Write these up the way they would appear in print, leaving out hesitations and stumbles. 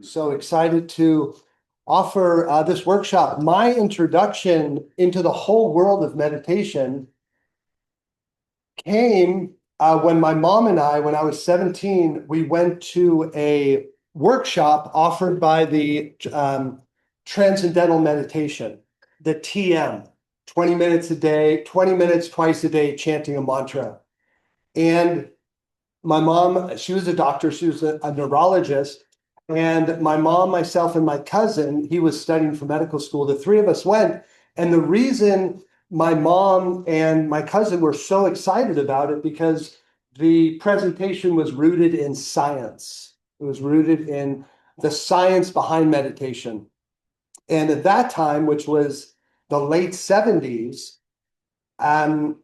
So excited to offer this workshop. My introduction into the whole world of meditation came when my mom and I, when I was 17, we went to a workshop offered by the Transcendental Meditation, the TM, 20 minutes a day, 20 minutes twice a day, chanting a mantra. And my mom, she was a doctor, she was a neurologist. And my mom, myself, and my cousin, he was studying for medical school. The three of us went. And the reason my mom and my cousin were so excited about it because the presentation was rooted in science. It was rooted in the science behind meditation. And at that time, which was the late 70s, um,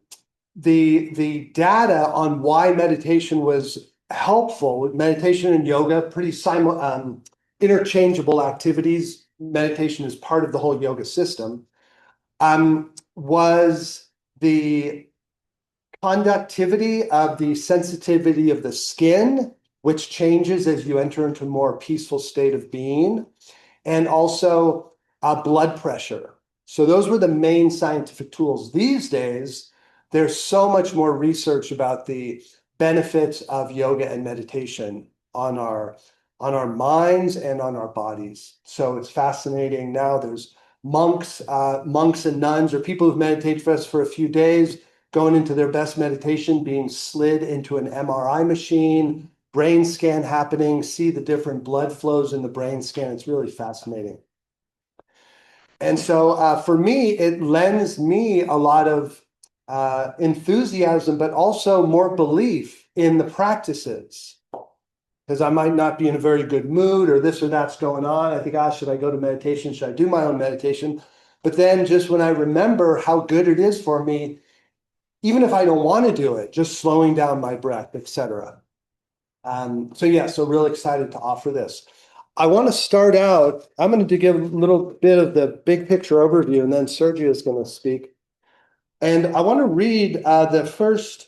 the data on why meditation was helpful, meditation and yoga, pretty interchangeable activities. Meditation is part of the whole yoga system. Was the conductivity of the sensitivity of the skin, which changes as you enter into a more peaceful state of being, and also blood pressure. So those were the main scientific tools. These days, there's so much more research about the benefits of yoga and meditation on our minds and on our bodies. So it's fascinating. Now there's monks and nuns, or people who've meditated for us for a few days, going into their best meditation, being slid into an MRI machine, brain scan happening, see the different blood flows in the brain scan. It's really fascinating. And so for me, it lends me a lot of enthusiasm, but also more belief in the practices. Because I might not be in a very good mood, or this or that's going on. I think, should I go to meditation? Should I do my own meditation? But then just when I remember how good it is for me, even if I don't want to do it, just slowing down my breath, etc. So real excited to offer this. I want to start out, I'm going to give a little bit of the big picture overview, and then Sergio is going to speak. And I want to read the first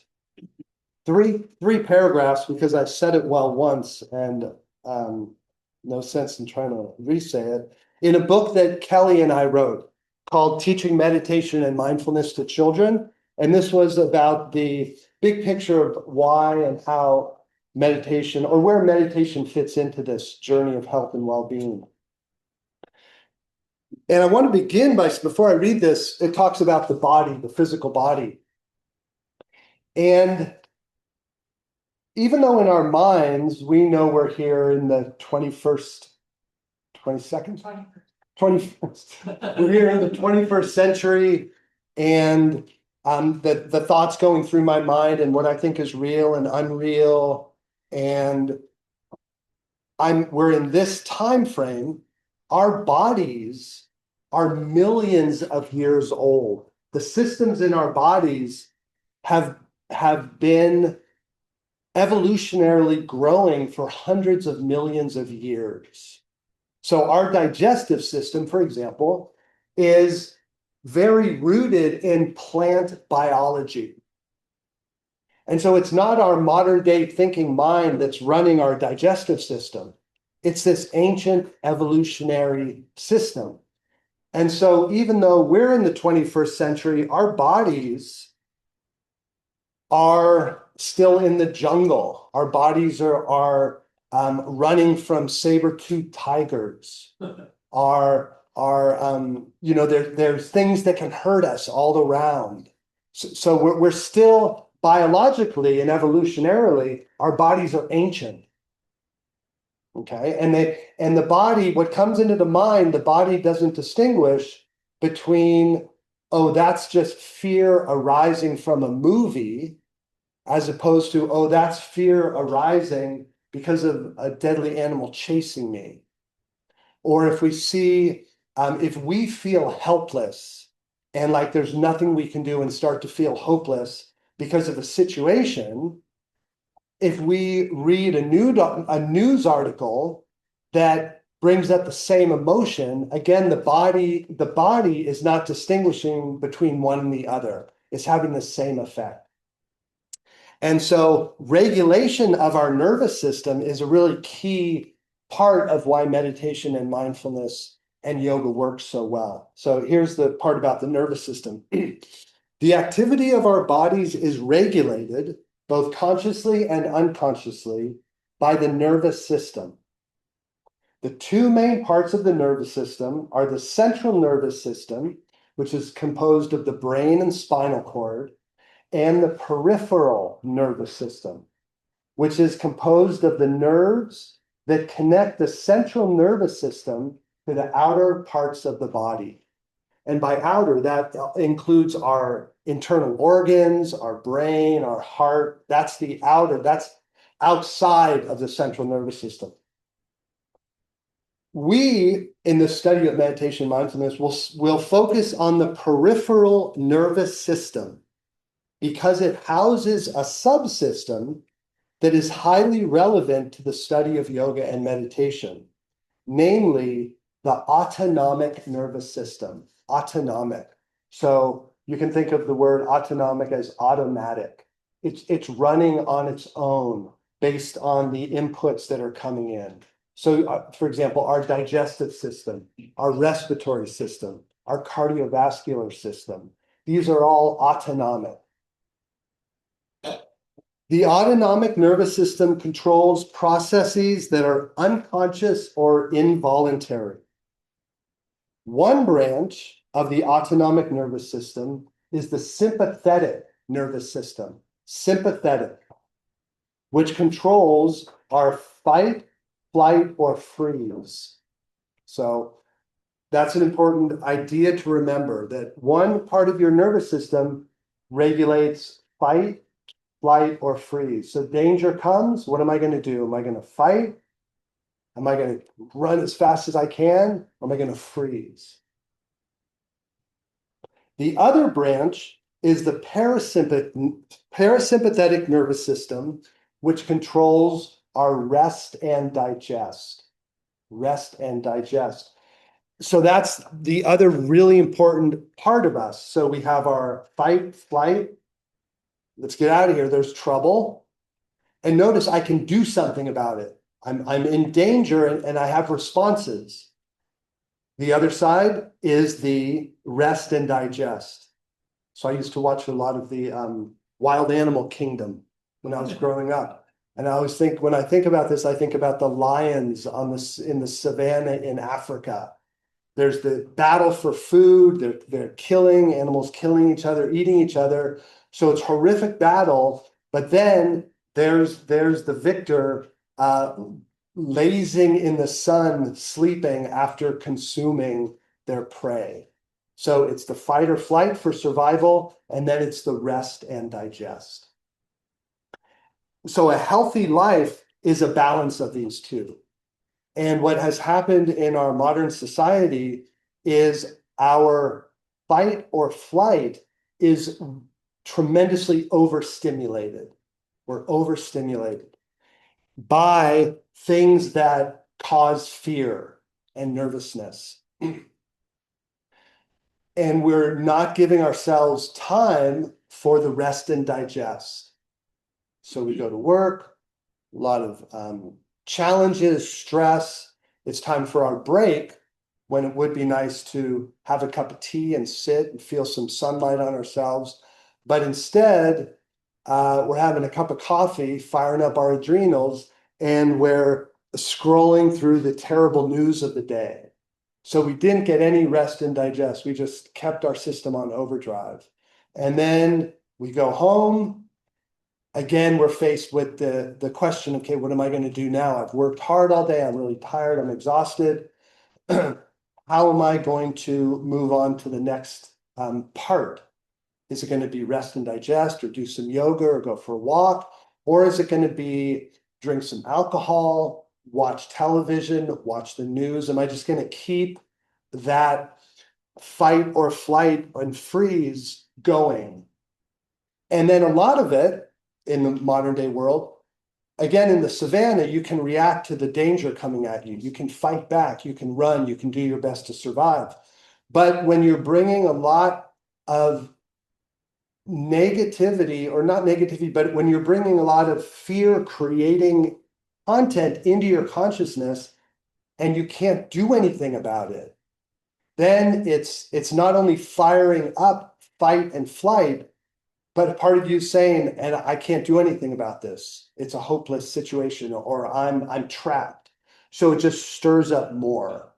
three paragraphs because I said it well once, and no sense in trying to re-say it, in a book that Kelly and I wrote called Teaching Meditation and Mindfulness to Children. And this was about the big picture of why and how meditation, or where meditation fits into this journey of health and well-being. And I want to begin by, before I read this, it talks about the body, the physical body. And even though in our minds, we know we're here in the 21st, 22nd? 21st. We're here in the 21st century, and the thoughts going through my mind and what I think is real and unreal. And we're in this time frame. Our bodies are millions of years old. The systems in our bodies have been evolutionarily growing for hundreds of millions of years. So our digestive system, for example, is very rooted in plant biology. And so it's not our modern day thinking mind that's running our digestive system. It's this ancient evolutionary system. And so even though we're in the 21st century, our bodies are still in the jungle. Our bodies are running from saber-toothed tigers. There's things that can hurt us all around. So we're still biologically and evolutionarily, our bodies are ancient. Okay, and the body, what comes into the mind, the body doesn't distinguish between, oh, that's just fear arising from a movie, as opposed to, oh, that's fear arising because of a deadly animal chasing me. Or if we feel helpless and like there's nothing we can do and start to feel hopeless because of a situation, if we read a news article that brings up the same emotion, again, the body is not distinguishing between one and the other. It's having the same effect. And so regulation of our nervous system is a really key part of why meditation and mindfulness and yoga work so well. So here's the part about the nervous system. The activity of our bodies is regulated both consciously and unconsciously by the nervous system. The two main parts of the nervous system are the central nervous system, which is composed of the brain and spinal cord, and the peripheral nervous system, which is composed of the nerves that connect the central nervous system to the outer parts of the body. And by outer, that includes our internal organs, our brain, our heart. That's the outer, that's outside of the central nervous system. We, in the study of meditation and mindfulness, will focus on the peripheral nervous system because it houses a subsystem that is highly relevant to the study of yoga and meditation, namely the autonomic nervous system. Autonomic. So you can think of the word autonomic as automatic. It's running on its own based on the inputs that are coming in. So, for example, our digestive system, our respiratory system, our cardiovascular system, these are all autonomic. The autonomic nervous system controls processes that are unconscious or involuntary. One branch of the autonomic nervous system is the sympathetic nervous system, sympathetic, which controls our fight, flight, or freeze. So that's an important idea to remember, that one part of your nervous system regulates fight, flight, or freeze. So danger comes, what am I going to do? Am I going to fight? Am I going to run as fast as I can? Or am I going to freeze? The other branch is the parasympathetic nervous system, which controls our rest and digest. Rest and digest. So that's the other really important part of us. So we have our fight, flight. Let's get out of here. There's trouble. And notice I can do something about it. I'm in danger and I have responses. The other side is the rest and digest. So I used to watch a lot of the Wild Animal Kingdom when I was growing up. And I always think, when I think about this, I think about the lions in the savannah in Africa. There's the battle for food. They're killing, animals killing each other, eating each other. So it's horrific battle. But then there's the victor lazing in the sun, sleeping after consuming their prey. So it's the fight or flight for survival, and then it's the rest and digest. So a healthy life is a balance of these two. And what has happened in our modern society is our fight or flight is tremendously overstimulated. We're overstimulated by things that cause fear and nervousness. And we're not giving ourselves time for the rest and digest. So we go to work, a lot of challenges, stress. It's time for our break, when it would be nice to have a cup of tea and sit and feel some sunlight on ourselves. But instead, we're having a cup of coffee, firing up our adrenals, and we're scrolling through the terrible news of the day. So we didn't get any rest and digest. We just kept our system on overdrive. And then we go home. Again, we're faced with the question, okay, what am I going to do now? I've worked hard all day. I'm really tired. I'm exhausted. How am I going to move on to the next part? Is it going to be rest and digest, or do some yoga, or go for a walk? Or is it going to be drink some alcohol, watch television, watch the news? Am I just going to keep that fight or flight and freeze going? And then a lot of it in the modern day world, again, in the savannah, you can react to the danger coming at you. You can fight back, you can run, you can do your best to survive. But when you're bringing a lot of negativity, or not negativity, but when you're bringing a lot of fear creating content into your consciousness, and you can't do anything about it, then it's not only firing up fight and flight, but a part of you saying, and I can't do anything about this. It's a hopeless situation, or I'm trapped. So it just stirs up more.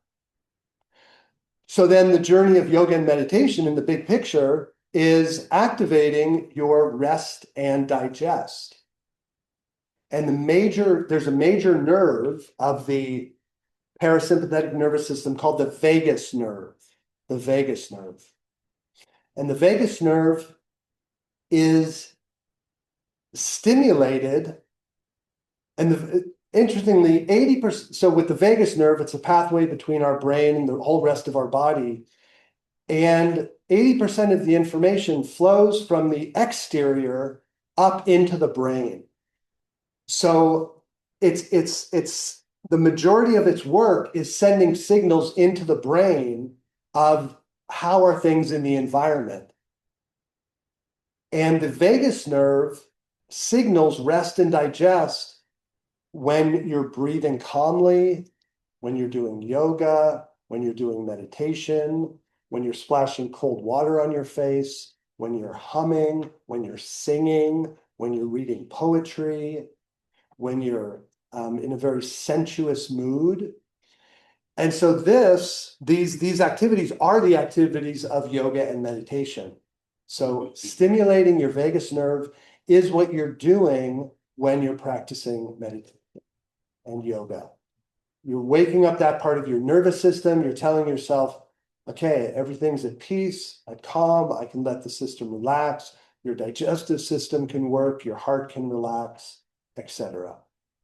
So then the journey of yoga and meditation in the big picture is activating your rest and digest. And there's a major nerve of the parasympathetic nervous system called the vagus nerve. The vagus nerve. And the vagus nerve is stimulated, and interestingly, 80%, so with the vagus nerve, it's a pathway between our brain and the whole rest of our body. And 80% of the information flows from the exterior up into the brain. So it's the majority of its work is sending signals into the brain of how are things in the environment. And the vagus nerve signals rest and digest when you're breathing calmly, when you're doing yoga, when you're doing meditation, when you're splashing cold water on your face, when you're humming, when you're singing, when you're reading poetry, when you're in a very sensuous mood. And so these activities are the activities of yoga and meditation. So stimulating your vagus nerve is what you're doing when you're practicing meditation and yoga. You're waking up that part of your nervous system. You're telling yourself, okay, everything's at peace, at calm. I can let the system relax. Your digestive system can work. Your heart can relax, etc.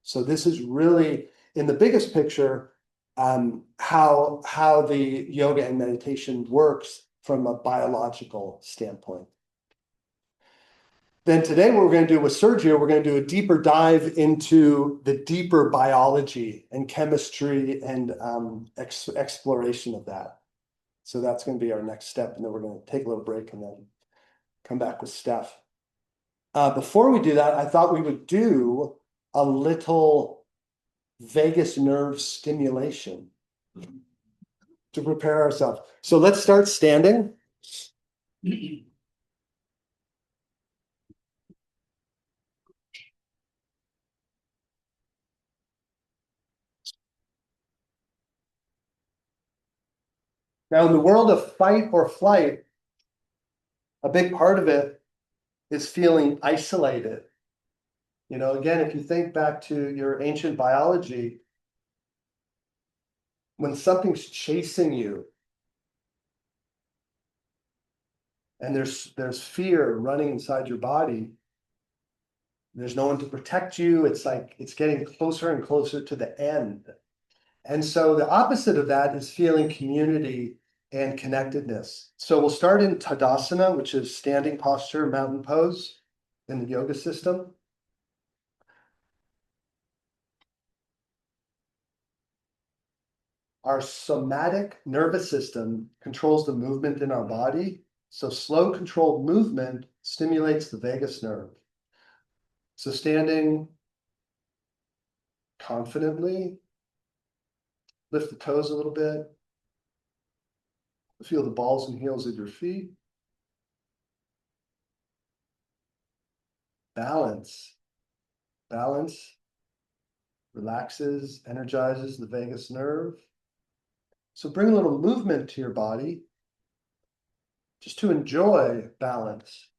So this is really, in the biggest picture, how the yoga and meditation works from a biological standpoint. Then today, what we're going to do with Sergio, we're going to do a deeper dive into the deeper biology and chemistry and exploration of that. So that's going to be our next step. And then we're going to take a little break and then come back with Steph. Before we do that, I thought we would do a little vagus nerve stimulation to prepare ourselves. So let's start standing. Now, in the world of fight or flight, a big part of it is feeling isolated. You know, again, if you think back to your ancient biology, when something's chasing you and there's fear running inside your body, there's no one to protect you. It's like it's getting closer and closer to the end. And so the opposite of that is feeling community and connectedness. So we'll start in Tadasana, which is standing posture, mountain pose in the yoga system. Our somatic nervous system controls the movement in our body. So slow, controlled movement stimulates the vagus nerve. So standing confidently, lift the toes a little bit. Feel the balls and heels of your feet. Balance. Balance relaxes, energizes the vagus nerve. So bring a little movement to your body just to enjoy balance.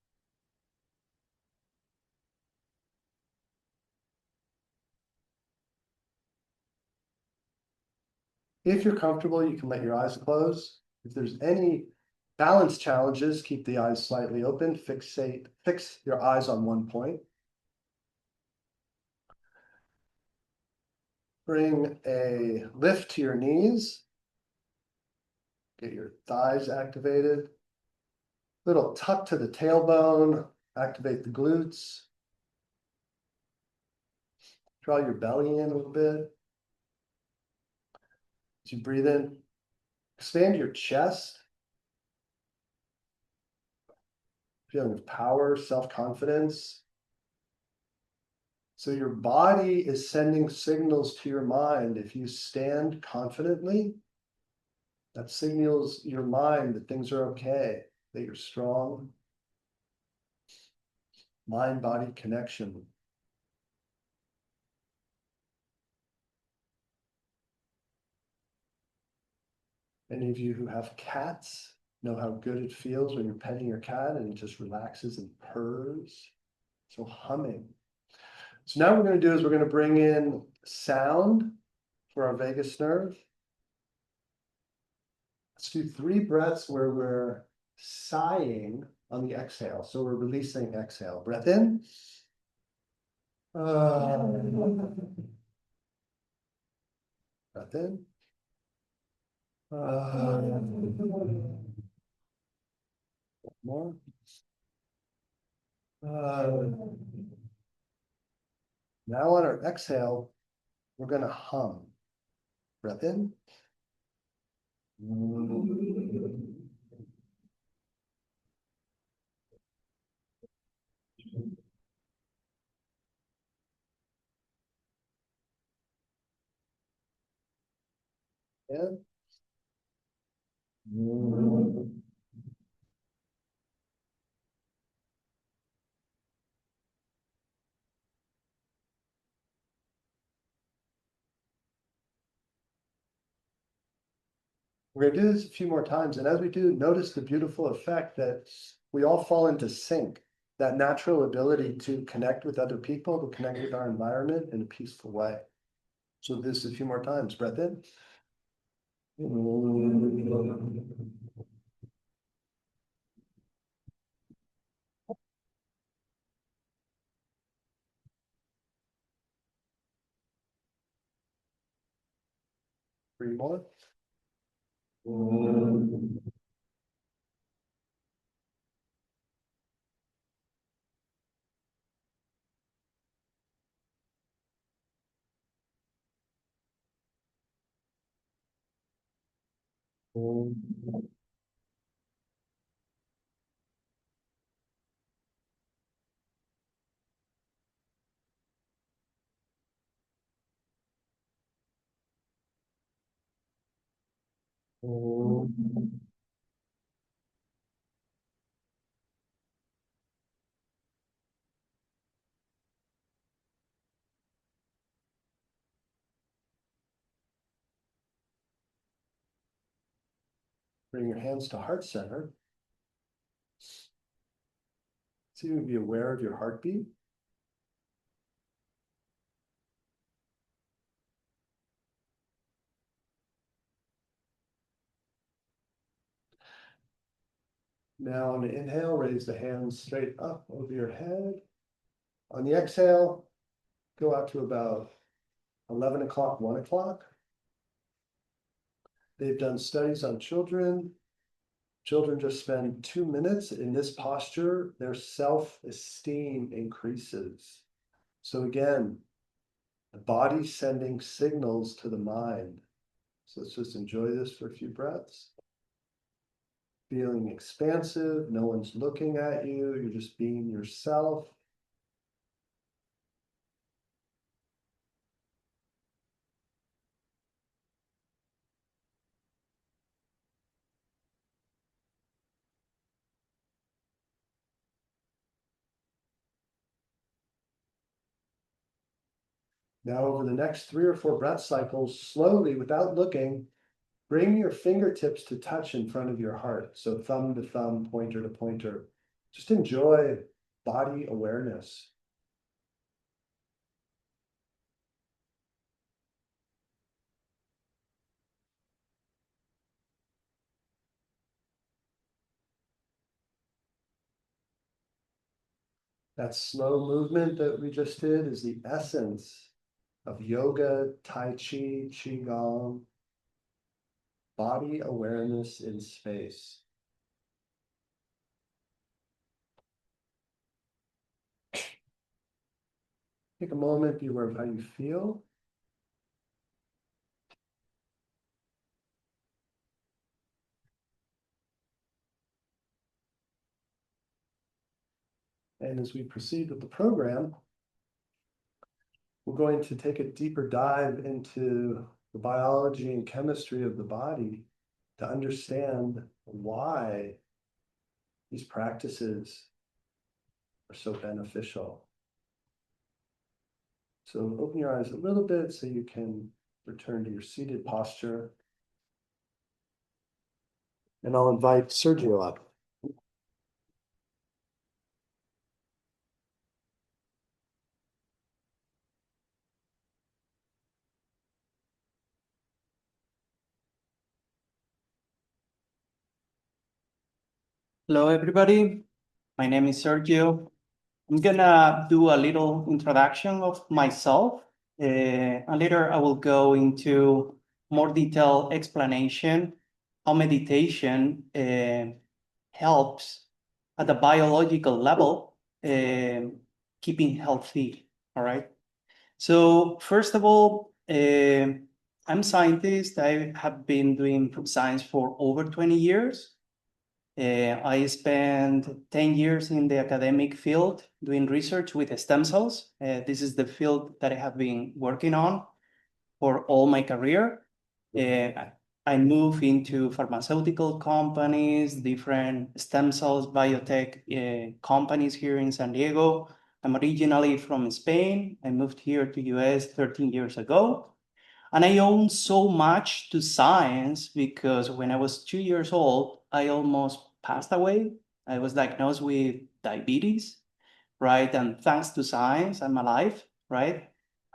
If you're comfortable, you can let your eyes close. If there's any balance challenges, keep the eyes slightly open. Fix your eyes on one point. Bring a lift to your knees. Get your thighs activated. Little tuck to the tailbone. Activate the glutes. Draw your belly in a little bit. As you breathe in, expand your chest. Feeling of power, self-confidence. So your body is sending signals to your mind. If you stand confidently, that signals your mind that things are okay, that you're strong. Mind-body connection. Any of you who have cats know how good it feels when you're petting your cat and it just relaxes and purrs. So humming. So now what we're going to do is we're going to bring in sound for our vagus nerve. Let's do 3 breaths where we're sighing on the exhale. So we're releasing exhale. Breath in. Breath in. More. Now on our exhale, we're going to hum. Breath in. In. We're going to do this a few more times. And as we do, notice the beautiful effect that we all fall into sync, that natural ability to connect with other people, to connect with our environment in a peaceful way. So this a few more times. Breath in. 3 more. Bring your hands to heart center. So you can be aware of your heartbeat. Now on the inhale, raise the hands straight up over your head. On the exhale, go out to about 11 o'clock, 1 o'clock. They've done studies on children. Children just spend 2 minutes in this posture, their self-esteem increases. So again, the body sending signals to the mind. So let's just enjoy this for a few breaths. Feeling expansive, no one's looking at you, you're just being yourself. Now over the next 3 or 4 breath cycles, slowly, without looking, bring your fingertips to touch in front of your heart. So thumb to thumb, pointer to pointer. Just enjoy body awareness. That slow movement that we just did is the essence of yoga, tai chi, qigong, body awareness in space. Take a moment, be aware of how you feel. And as we proceed with the program, we're going to take a deeper dive into the biology and chemistry of the body to understand why these practices are so beneficial. So open your eyes a little bit so you can return to your seated posture. And I'll invite Sergio up. Hello, everybody. My name is Sergio. I'm gonna do a little introduction of myself, and later I will go into more detailed explanation how meditation helps at the biological level, keeping healthy. All right. So first of all, I'm a scientist. I have been doing science for over 20 years. I spent 10 years in the academic field doing research with stem cells. This is the field that I have been working on for all my career. I moved into pharmaceutical companies, different stem cells, biotech companies here in San Diego. I'm originally from Spain. I moved here to US 13 years ago. And I owe so much to science because when I was 2 years old, I almost passed away. I was diagnosed with diabetes, right? And thanks to science, I'm alive, right?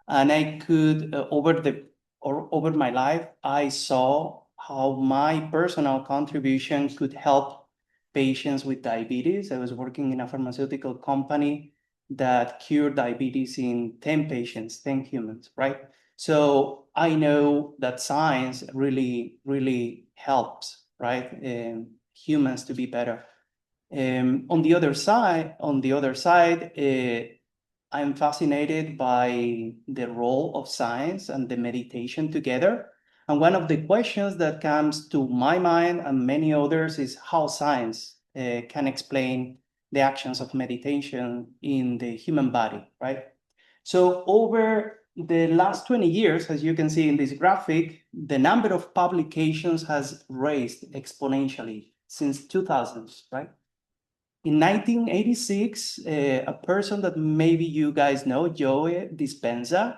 And I could, over my life, I saw how my personal contribution could help patients with diabetes. I was working in a pharmaceutical company that cured diabetes in 10 patients, 10 humans, right? So I know that science really, really helps, right? Humans to be better. On the other side, I'm fascinated by the role of science and the meditation together. And one of the questions that comes to my mind and many others is how science can explain the actions of meditation in the human body, right? So over the last 20 years, as you can see in this graphic, the number of publications has raised exponentially since 2000s, right? In 1986, a person that maybe you guys know, Joe Dispenza,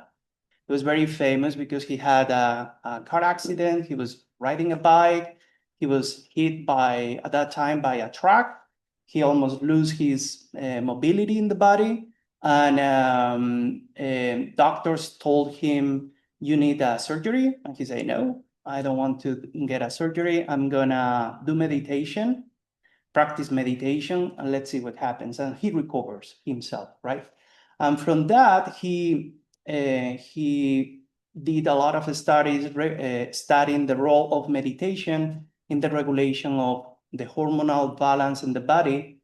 he was very famous because he had a car accident. He was riding a bike. He was hit by, at that time, by a truck. He almost lose his mobility in the body. And doctors told him, you need a surgery. And he said, no, I don't want to get a surgery. I'm gonna do meditation, practice meditation, and let's see what happens. And he recovers himself, right? And from that, he did a lot of studies studying the role of meditation in the regulation of the hormonal balance in the body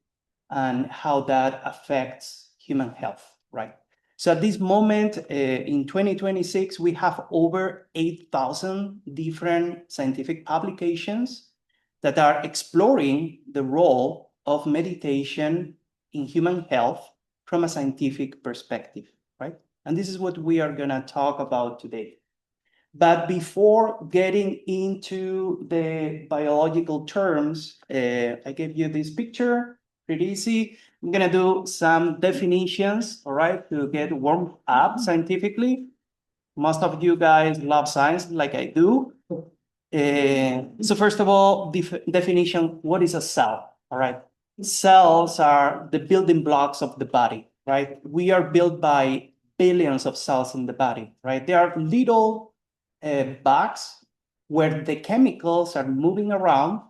and how that affects human health, right? So at this moment, in 2026, we have over 8,000 different scientific publications that are exploring the role of meditation in human health from a scientific perspective, right? And this is what we are gonna talk about today. But before getting into the biological terms, I gave you this picture, pretty easy. I'm gonna do some definitions, all right, to get warmed up scientifically. Most of you guys love science like I do. So first of all, definition, what is a cell, all right? Cells are the building blocks of the body, right? We are built by billions of cells in the body, right? They are little bags where the chemicals are moving around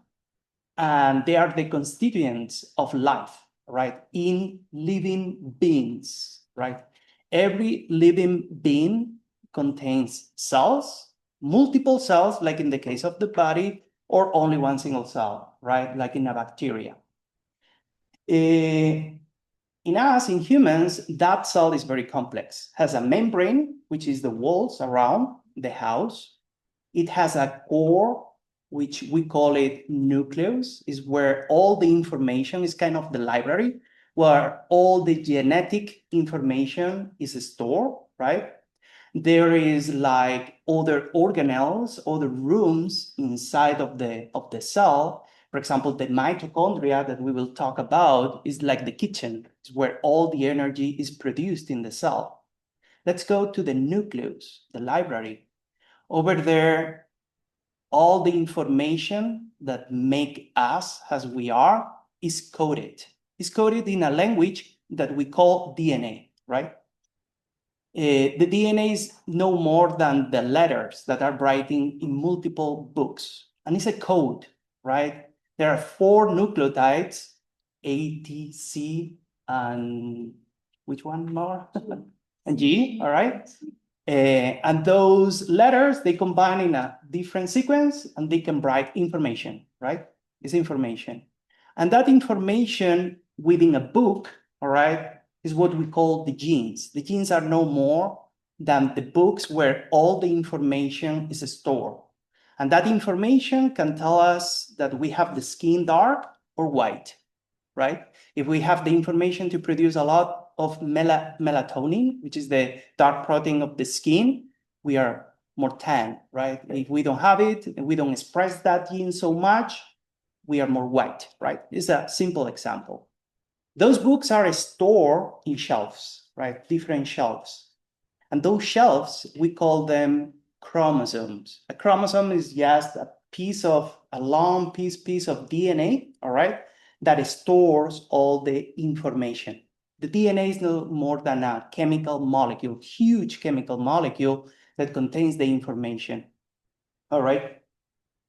and they are the constituents of life, right? In living beings, right? Every living being contains cells, multiple cells, like in the case of the body, or only one single cell, right? Like in a bacteria. In us, in humans, that cell is very complex. Has a membrane, which is the walls around the house. It has a core, which we call it nucleus, is where all the information is kind of the library, where all the genetic information is stored, right? there is like other organelles, other rooms inside of the cell. For example, the mitochondria that we will talk about is like the kitchen. It's where all the energy is produced in the cell. Let's go to the nucleus, the library. Over there, all the information that make us as we are is coded. It's coded in a language that we call DNA, right? The DNA is no more than the letters that are writing in multiple books. And it's a code, right? There are 4 nucleotides, A, T, C, and which one more? And G, all right? And those letters, they combine in a different sequence and they can write information, right? It's information. And that information within a book, all right, is what we call the genes. The genes are no more than the books where all the information is stored. And that information can tell us that we have the skin dark or white, right? If we have the information to produce a lot of melatonin, which is the dark protein of the skin, we are more tan, right? If we don't have it, and we don't express that gene so much, we are more white, right? It's a simple example. Those books are stored in shelves, right? Different shelves. And those shelves, we call them chromosomes. A chromosome is just a long piece of DNA, all right, that stores all the information. The DNA is no more than a chemical molecule, huge chemical molecule that contains the information, all right?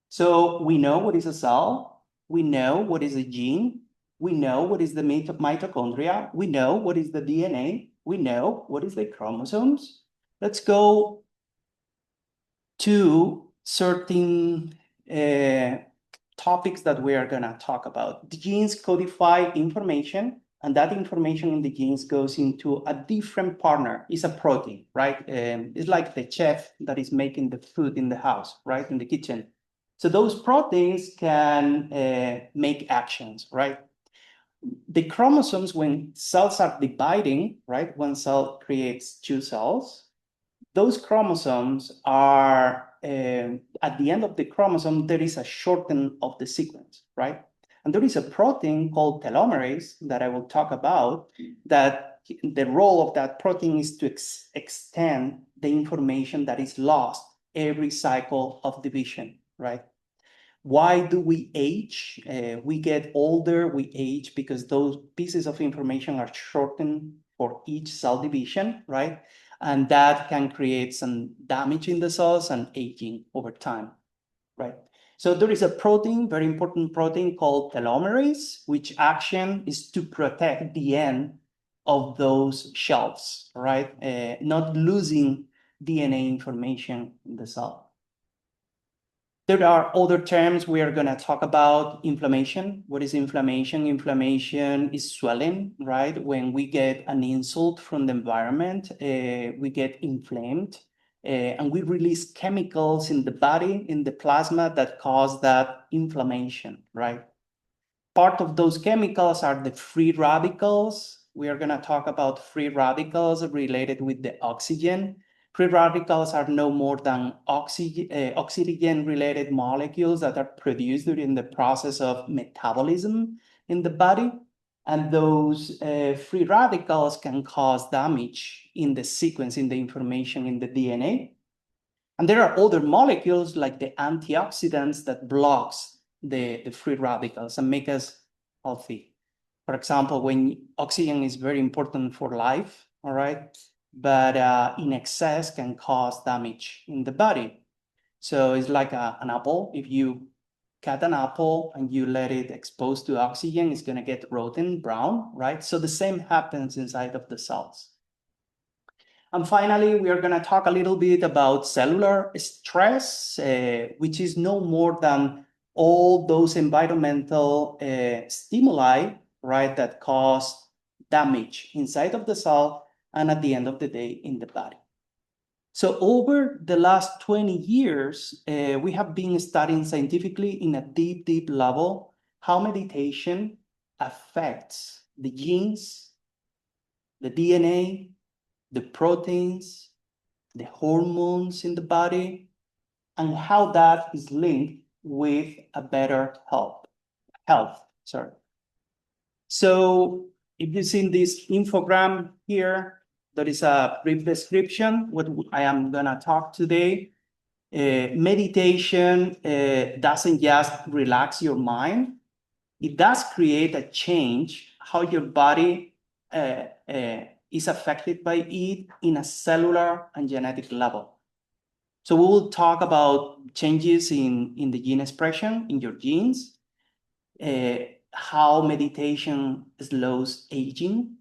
So we know what is a cell, we know what is a gene, we know what is the mitochondria, we know what is the DNA, we know what is the chromosomes. Let's go to certain topics that we are going to talk about. The genes codify information, and that information in the genes goes into a different partner. It's a protein, right? It's like the chef that is making the food in the house, right? In the kitchen. So those proteins can make actions, right? The chromosomes, when cells are dividing, right? One cell creates 2 cells. Those chromosomes are, at the end of the chromosome, there is a shorten of the sequence, right? And there is a protein called telomerase that I will talk about, that the role of that protein is to extend the information that is lost every cycle of division, right? Why do we age? We get older, we age because those pieces of information are shortened for each cell division, right? And that can create some damage in the cells and aging over time, right? So there is a protein, very important protein called telomerase, which action is to protect the end of those shelves, right? Not losing DNA information in the cell. There are other terms we are going to talk about. Inflammation. What is inflammation? Inflammation is swelling, right? When we get an insult from the environment, we get inflamed, and we release chemicals in the body, in the plasma, that cause that inflammation, right? Part of those chemicals are the free radicals. We are going to talk about free radicals related with the oxygen. Free radicals are no more than oxygen-related molecules that are produced during the process of metabolism in the body. And those free radicals can cause damage in the sequence, in the information in the DNA. And there are other molecules like the antioxidants that blocks the free radicals and make us healthy. For example, when oxygen is very important for life, all right? But in excess can cause damage in the body. So it's like an apple. If you cut an apple and you let it exposed to oxygen, it's going to get rotten, brown, right? So the same happens inside of the cells. And finally, we are going to talk a little bit about cellular stress, which is no more than all those environmental stimuli, right, that cause damage inside of the cell and at the end of the day in the body. So over the last 20 years, we have been studying scientifically in a deep, deep level how meditation affects the genes, the DNA, the proteins, the hormones in the body, and how that is linked with a better health. So if you see this infogram here, there is a brief description what I am gonna talk today. Meditation doesn't just relax your mind. It does create a change how your body is affected by it in a cellular and genetic level. So we will talk about changes in the gene expression in your genes, how meditation slows aging,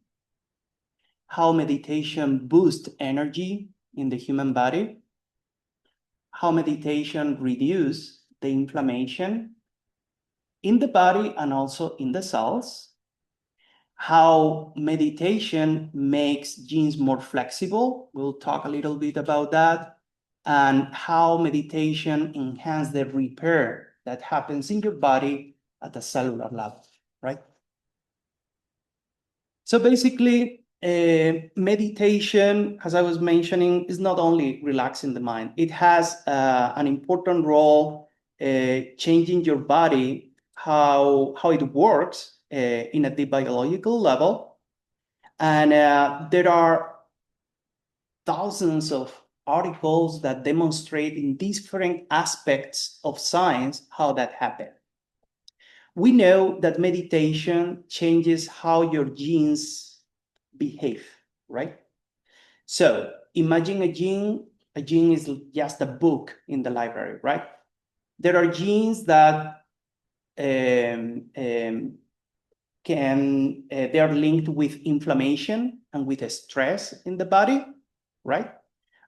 how meditation boosts energy in the human body, how meditation reduces the inflammation in the body and also in the cells, how meditation makes genes more flexible. We'll talk a little bit about that, and how meditation enhances the repair that happens in your body at the cellular level, right? So basically, meditation, as I was mentioning, is not only relaxing the mind. It has an important role changing your body, how it works in a deep biological level. And there are thousands of articles that demonstrate in different aspects of science how that happens. We know that meditation changes how your genes behave, right? So imagine a gene. A gene is just a book in the library, right? There are genes that they are linked with inflammation and with stress in the body, right?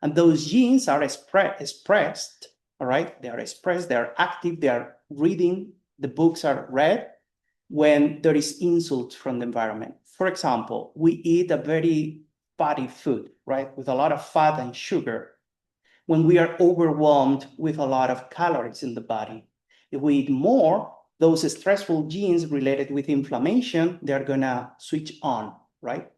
And those genes are expressed, all right? They are expressed, they are active, they are reading, the books are read when there is insult from the environment. For example, we eat a very fatty food, right? With a lot of fat and sugar. When we are overwhelmed with a lot of calories in the body, if we eat more, those stressful genes related with inflammation, they're gonna switch on, right?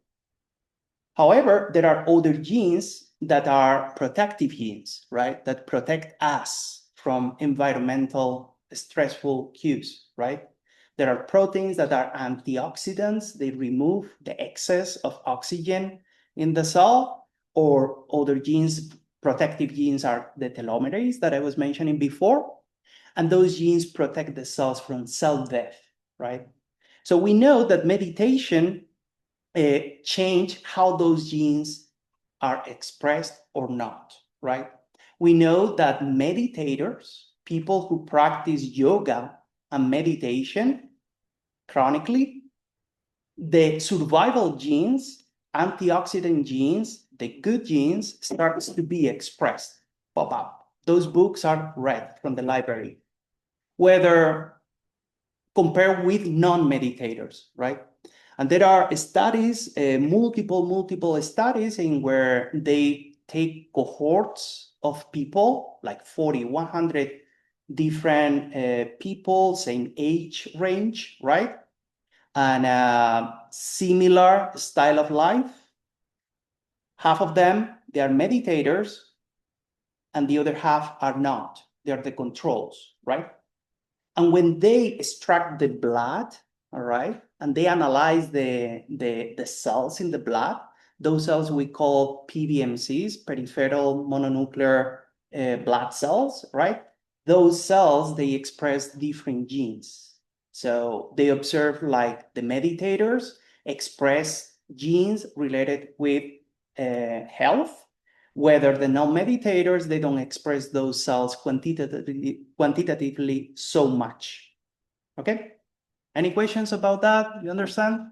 However, there are other genes that are protective genes, right? That protect us from environmental stressful cues, right? There are proteins that are antioxidants. They remove the excess of oxygen in the cell, or other genes, protective genes are the telomerase that I was mentioning before. And those genes protect the cells from cell death, right? So we know that meditation change how those genes are expressed or not, right? We know that meditators, people who practice yoga and meditation chronically, the survival genes, antioxidant genes, the good genes starts to be expressed, pop up. Those books are read from the library, whether compared with non-meditators, right? And there are studies, multiple studies in where they take cohorts of people, like 40, 100 different people, same age range, right? And similar style of life. Half of them, they are meditators, and the other half are not. They are the controls, right? And when they extract the blood, all right, and they analyze the cells in the blood, those cells we call PBMCs, peripheral mononuclear blood cells, right? Those cells, they express different genes. So they observe like the meditators express genes related with health, whether the non-meditators, they don't express those cells quantitatively so much. Okay? Any questions about that? You understand?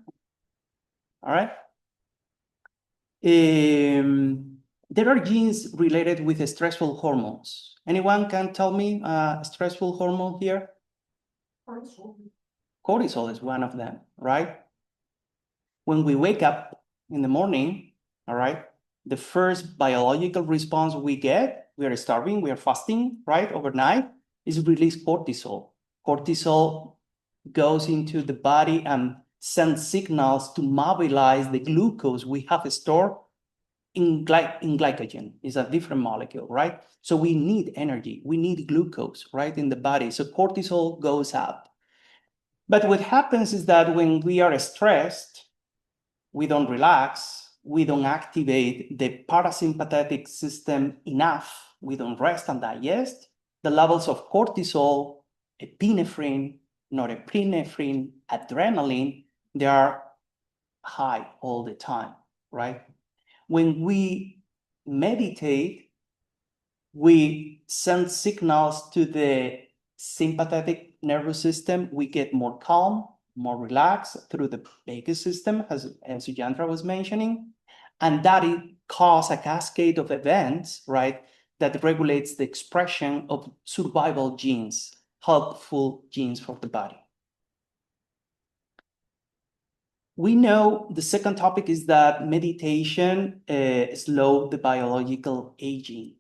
All right. There are genes related with stressful hormones. Anyone can tell me a stressful hormone here? Cortisol. Cortisol is one of them, right? When we wake up in the morning, all right, the first biological response we get, we are starving, we are fasting, right, overnight, is release cortisol. Cortisol goes into the body and sends signals to mobilize the glucose we have stored in glycogen. It's a different molecule, right? So we need energy, we need glucose, right, in the body. So cortisol goes up. But what happens is that when we are stressed, we don't relax, we don't activate the parasympathetic system enough, we don't rest and digest, the levels of cortisol, epinephrine, norepinephrine, adrenaline, they are high all the time, right? When we meditate, we send signals to the sympathetic nervous system. We get more calm, more relaxed through the vagus system, as Sujantra was mentioning. And that it causes a cascade of events, right, that regulates the expression of survival genes, helpful genes for the body. We know the second topic is that meditation slows the biological aging.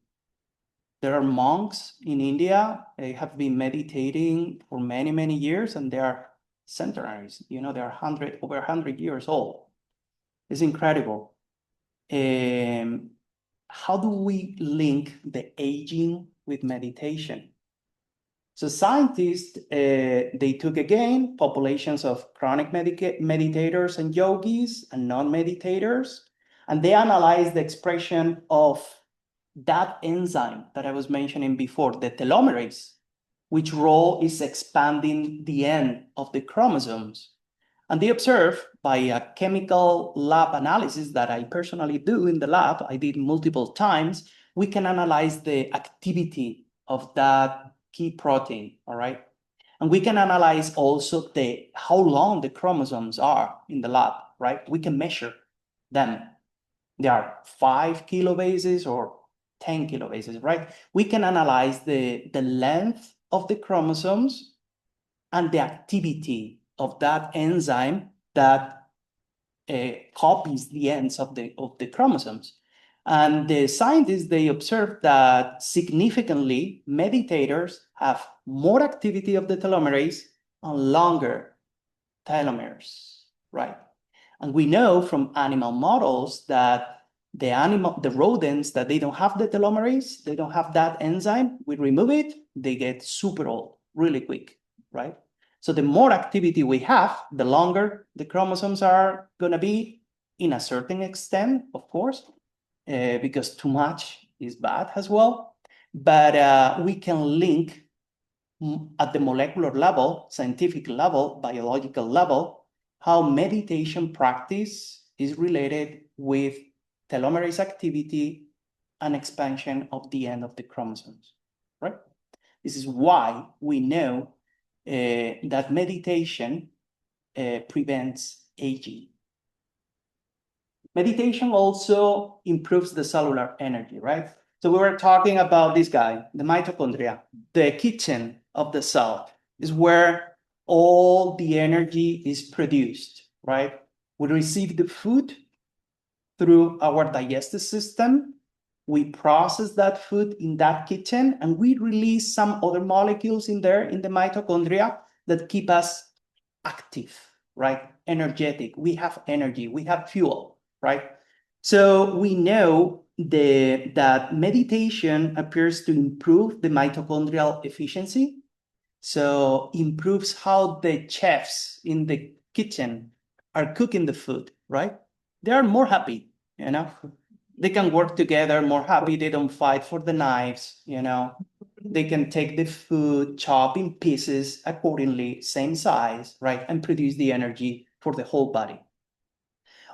There are monks in India, they have been meditating for many, many years, and they are centenaries. You know, they are over 100 years old. It's incredible. How do we link the aging with meditation? So scientists, they took again populations of chronic meditators and yogis and non-meditators, and they analyzed the expression of that enzyme that I was mentioning before, the telomerase, which role is expanding the end of the chromosomes. And they observed by a chemical lab analysis that I personally do in the lab, I did multiple times, we can analyze the activity of that key protein, all right? And we can analyze also how long the chromosomes are in the lab, right? We can measure them. They are 5 kilobases or 10 kilobases, right? We can analyze the length of the chromosomes and the activity of that enzyme that copies the ends of the chromosomes. And the scientists, they observed that significantly meditators have more activity of the telomerase and longer telomeres, right? And we know from animal models that the rodents, that they don't have the telomerase, they don't have that enzyme, we remove it, they get super old really quick, right? So the more activity we have, the longer the chromosomes are gonna be in a certain extent, of course, because too much is bad as well. But we can link at the molecular level, scientific level, biological level, how meditation practice is related with telomerase activity and expansion of the end of the chromosomes, right? This is why we know that meditation prevents aging. Meditation also improves the cellular energy, right? So we were talking about this guy, the mitochondria, the kitchen of the cell is where all the energy is produced, right? We receive the food through our digestive system. We process that food in that kitchen, and we release some other molecules in there in the mitochondria that keep us active, right? Energetic. We have energy, we have fuel, right? So we know that meditation appears to improve the mitochondrial efficiency. So improves how the chefs in the kitchen are cooking the food, right? They are more happy, you know? They can work together more happy. They don't fight for the knives, you know? They can take the food, chop in pieces accordingly, same size, right? And produce the energy for the whole body.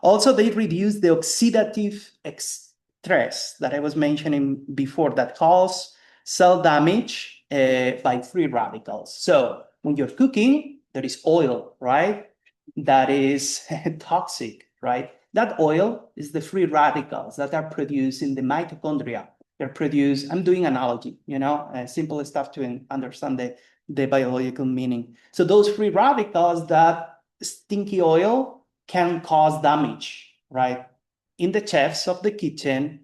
Also, they reduce the oxidative stress that I was mentioning before that cause cell damage by free radicals. So when you're cooking, there is oil, right? That is toxic, right? That oil is the free radicals that are produced in the mitochondria. They're produced, I'm doing analogy, you know, simple stuff to understand the biological meaning. So those free radicals, that stinky oil can cause damage, right? In the chefs of the kitchen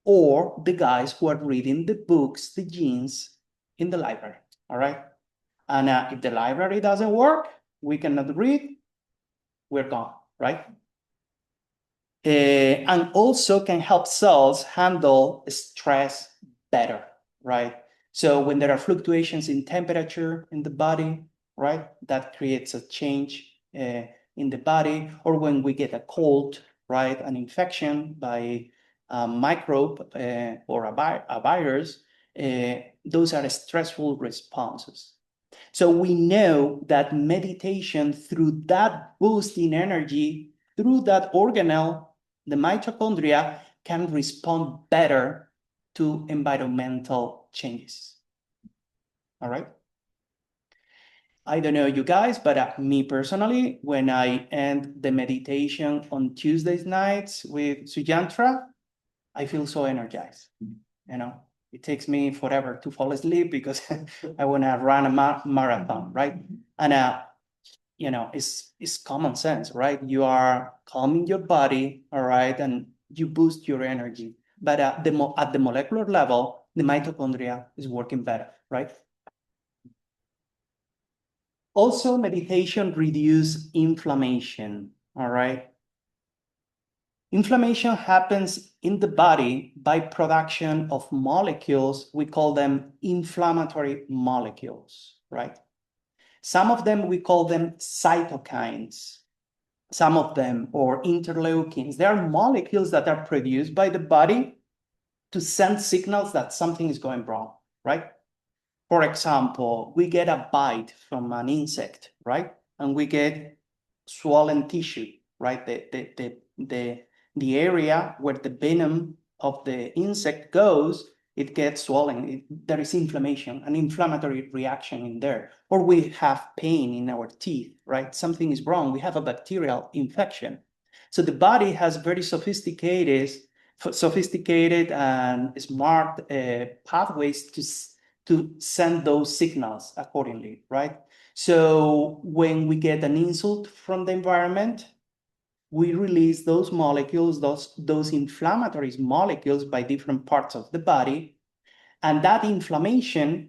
or the guys who are reading the books, the genes in the library, all right? And if the library doesn't work, we cannot read, we're gone, right? and also can help cells handle stress better, right? So when there are fluctuations in temperature in the body, right, that creates a change in the body, or when we get a cold, right, an infection by a microbe or a virus, those are stressful responses. So we know that meditation, through that boost in energy, through that organelle, the mitochondria can respond better to environmental changes. All right. I don't know you guys, but me personally, when I end the meditation on Tuesdays nights with Sujantra, I feel so energized. You know, it takes me forever to fall asleep because I want to run a marathon, right? And you know, it's common sense, right? You are calming your body, all right, and you boost your energy. But at the molecular level, the mitochondria is working better, right? Also, meditation reduces inflammation, all right? Inflammation happens in the body by production of molecules. We call them inflammatory molecules, right? Some of them, we call them cytokines. Some of them, or interleukins. They are molecules that are produced by the body to send signals that something is going wrong, right? For example, we get a bite from an insect, right? And we get swollen tissue, right? The area where the venom of the insect goes, it gets swollen. There is inflammation, an inflammatory reaction in there. Or we have pain in our teeth, right? Something is wrong. We have a bacterial infection. So the body has very sophisticated and smart pathways to send those signals accordingly, right? So when we get an insult from the environment, we release those molecules, those inflammatory molecules by different parts of the body, and that inflammation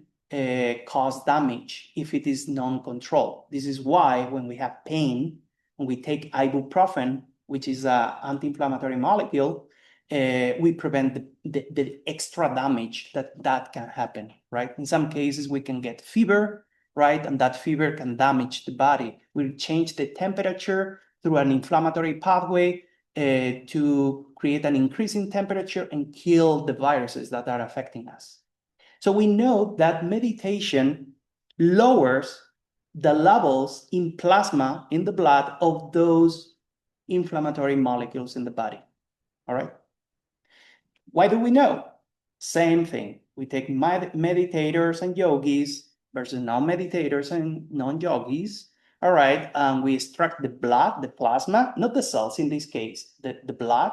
causes damage if it is non-controlled. This is why when we have pain, when we take ibuprofen, which is an anti-inflammatory molecule, we prevent the extra damage that can happen, right? In some cases, we can get fever, right? And that fever can damage the body. We'll change the temperature through an inflammatory pathway to create an increase in temperature and kill the viruses that are affecting us. So we know that meditation lowers the levels in plasma in the blood of those inflammatory molecules in the body. All right. Why do we know? Same thing. We take meditators and yogis versus non-meditators and non-yogis. All right. And we extract the blood, the plasma, not the cells in this case, the blood,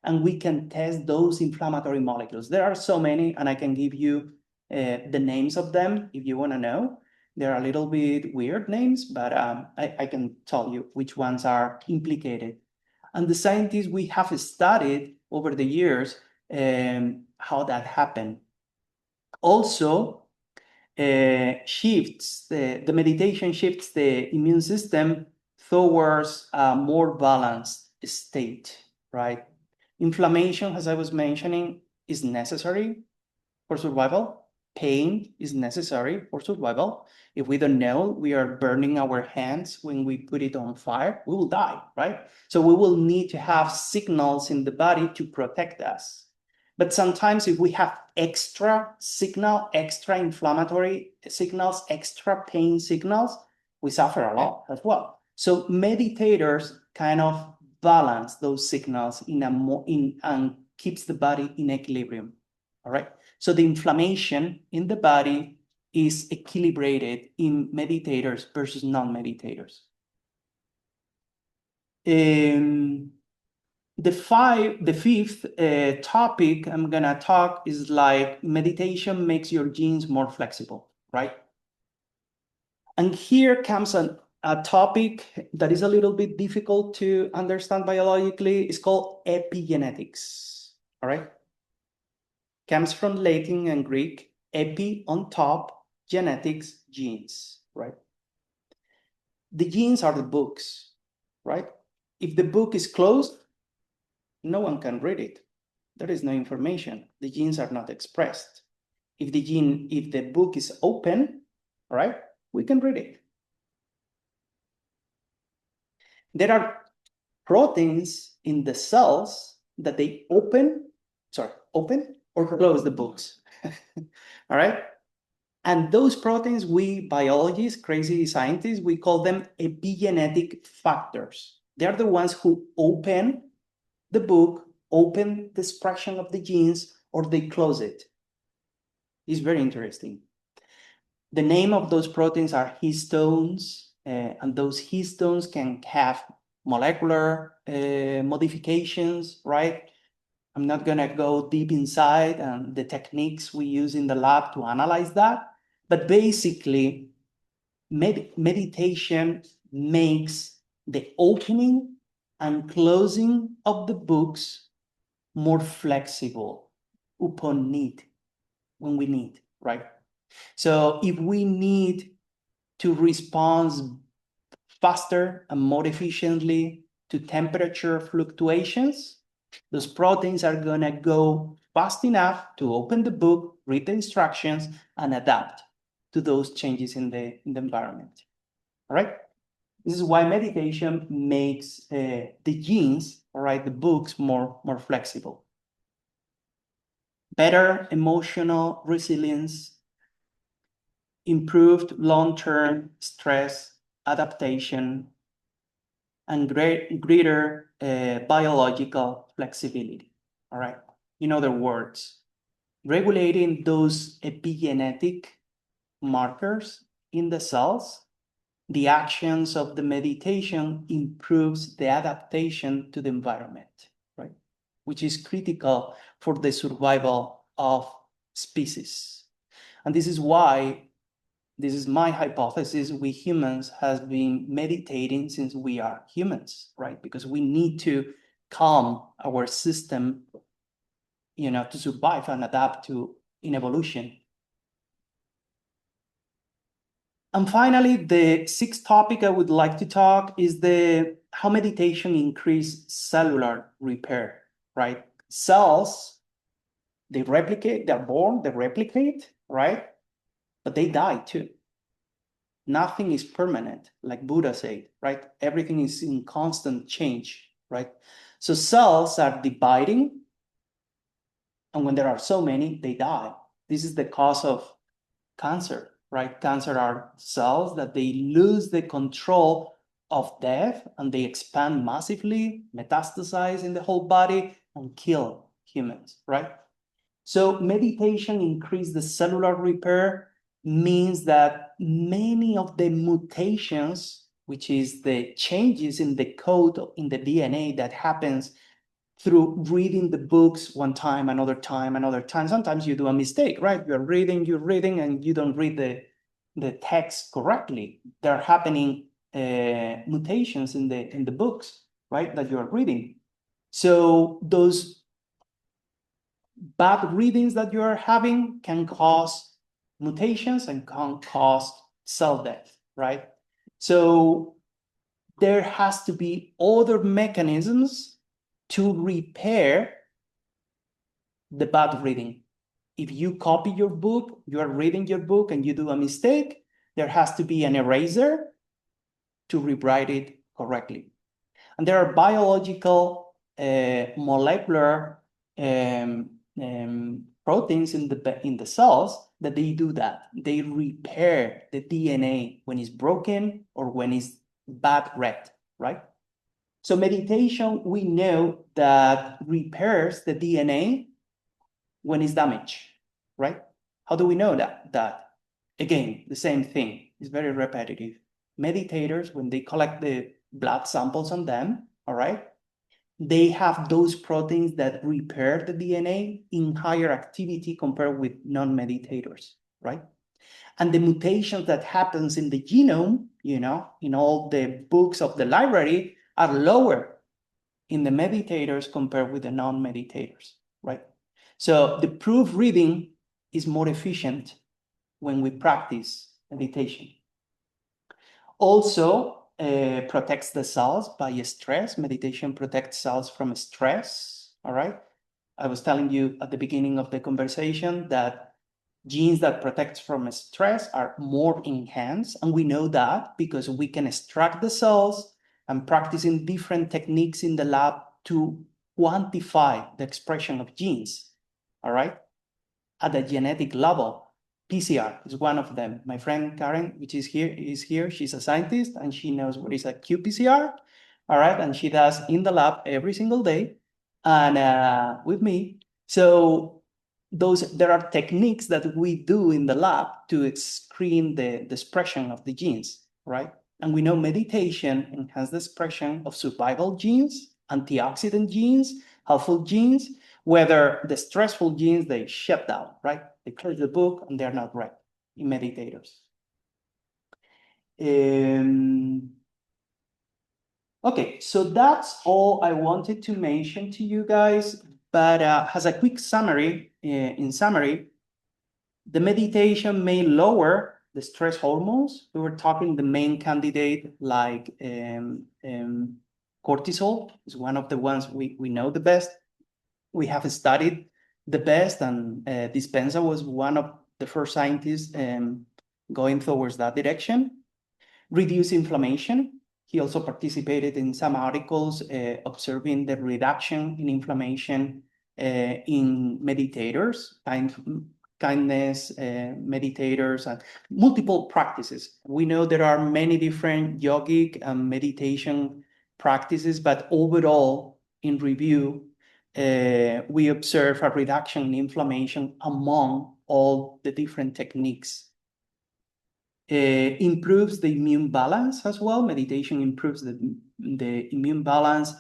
and we can test those inflammatory molecules. There are so many, and I can give you the names of them if you want to know. They're a little bit weird names, but I can tell you which ones are implicated. And the scientists, we have studied over the years how that happened. Also, the meditation shifts the immune system towards a more balanced state, right? Inflammation, as I was mentioning, is necessary for survival. Pain is necessary for survival. If we don't know, we are burning our hands when we put it on fire, we will die, right? So we will need to have signals in the body to protect us. But sometimes if we have extra signal, extra inflammatory signals, extra pain signals, we suffer a lot as well. So meditators kind of balance those signals and keeps the body in equilibrium. All right. So the inflammation in the body is equilibrated in meditators versus non-meditators. The fifth topic I'm gonna talk is like meditation makes your genes more flexible, right? And here comes a topic that is a little bit difficult to understand biologically. It's called epigenetics, all right? Comes from Latin and Greek, epi on top, genetics, genes, right? The genes are the books, right? If the book is closed, no one can read it. There is no information. The genes are not expressed. If the book is open, all right, we can read it. There are proteins in the cells that they open or close the books. All right. And those proteins, we biologists, crazy scientists, we call them epigenetic factors. They're the ones who open the book, open the expression of the genes, or they close it. It's very interesting. The name of those proteins are histones, and those histones can have molecular modifications, right? I'm not gonna go deep inside and the techniques we use in the lab to analyze that, but basically, meditation makes the opening and closing of the books more flexible upon need, when we need, right? So if we need to respond faster and more efficiently to temperature fluctuations, those proteins are gonna go fast enough to open the book, read the instructions, and adapt to those changes in the environment. All right? This is why meditation makes the genes, all right, the books more flexible. Better emotional resilience, improved long-term stress adaptation, and greater biological flexibility. All right. In other words, regulating those epigenetic markers in the cells, the actions of the meditation improves the adaptation to the environment, right? Which is critical for the survival of species. And this is why, this is my hypothesis, we humans have been meditating since we are humans, right? Because we need to calm our system, to survive and adapt to in evolution. And finally, the sixth topic I would like to talk is how meditation increase cellular repair, right? Cells, they replicate, they're born, they replicate, right? But they die too. Nothing is permanent, like Buddha said, right? Everything is in constant change, right? So cells are dividing, and when there are so many, they die. This is the cause of cancer, right? Cancer are cells that they lose the control of death and they expand massively, metastasize in the whole body, and kill humans, right? So meditation increase the cellular repair means that many of the mutations, which is the changes in the code in the DNA that happens through reading the books one time, another time, another time. Sometimes you do a mistake, right? You're reading, and you don't read the text correctly. There are happening mutations in the books, right, that you are reading. So those bad readings that you are having can cause mutations and can cause cell death, right? So there has to be other mechanisms to repair the bad reading. If you copy your book, you are reading your book and you do a mistake, there has to be an eraser to rewrite it correctly. And there are biological molecular proteins in the cells that they do that. They repair the DNA when it's broken or when it's bad read, right? So meditation, we know that repairs the DNA when it's damaged, right? How do we know that? Again, the same thing. It's very repetitive. Meditators, when they collect the blood samples on them, all right, they have those proteins that repair the DNA in higher activity compared with non-meditators, right? And the mutations that happens in the genome, in all the books of the library are lower in the meditators compared with the non-meditators, right? So the proof reading is more efficient when we practice meditation. Also, protects the cells by stress. Meditation protects cells from stress, all right? I was telling you at the beginning of the conversation that genes that protect from stress are more enhanced, and we know that because we can extract the cells and practicing different techniques in the lab to quantify the expression of genes, all right? At the genetic level. PCR is one of them. My friend Karen, which is here. She's a scientist and she knows what is a qPCR. All right, and she does in the lab every single day, and with me. So there are techniques that we do in the lab to screen the expression of the genes, right? And we know meditation enhances the expression of survival genes, antioxidant genes, helpful genes, whether the stressful genes, they shut down, right? They close the book and they're not read in meditators. Okay, so that's all I wanted to mention to you guys, but as a quick summary, in summary, the meditation may lower the stress hormones. We were talking the main candidate like cortisol is one of the ones we know the best. We have studied the best, and Dispenza was one of the first scientists going towards that direction. Reduce inflammation. He also participated in some articles observing the reduction in inflammation in meditators, kindness meditators, and multiple practices. We know there are many different yogic and meditation practices, but overall, in review, we observe a reduction in inflammation among all the different techniques. Improves the immune balance as well. Meditation improves the immune balance.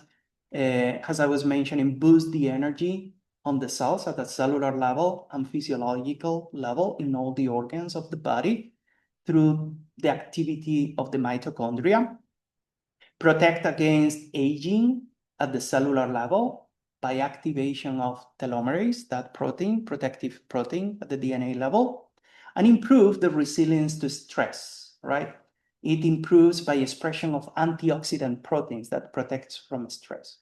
As I was mentioning, boosts the energy on the cells at the cellular level and physiological level in all the organs of the body through the activity of the mitochondria. Protect against aging at the cellular level by activation of telomerase, that protein, protective protein at the DNA level, and improve the resilience to stress, right? It improves by expression of antioxidant proteins that protects from stress.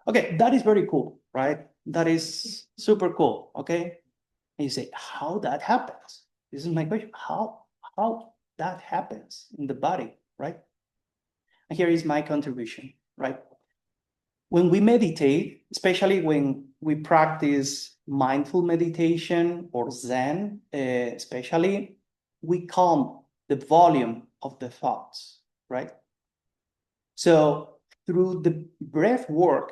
Okay, that is very cool, right? That is super cool, okay? And you say, how that happens? This is my question. How that happens in the body, right? And here is my contribution, right? When we meditate, especially when we practice mindful meditation or Zen, especially, we calm the volume of the thoughts, right? So through the breath work,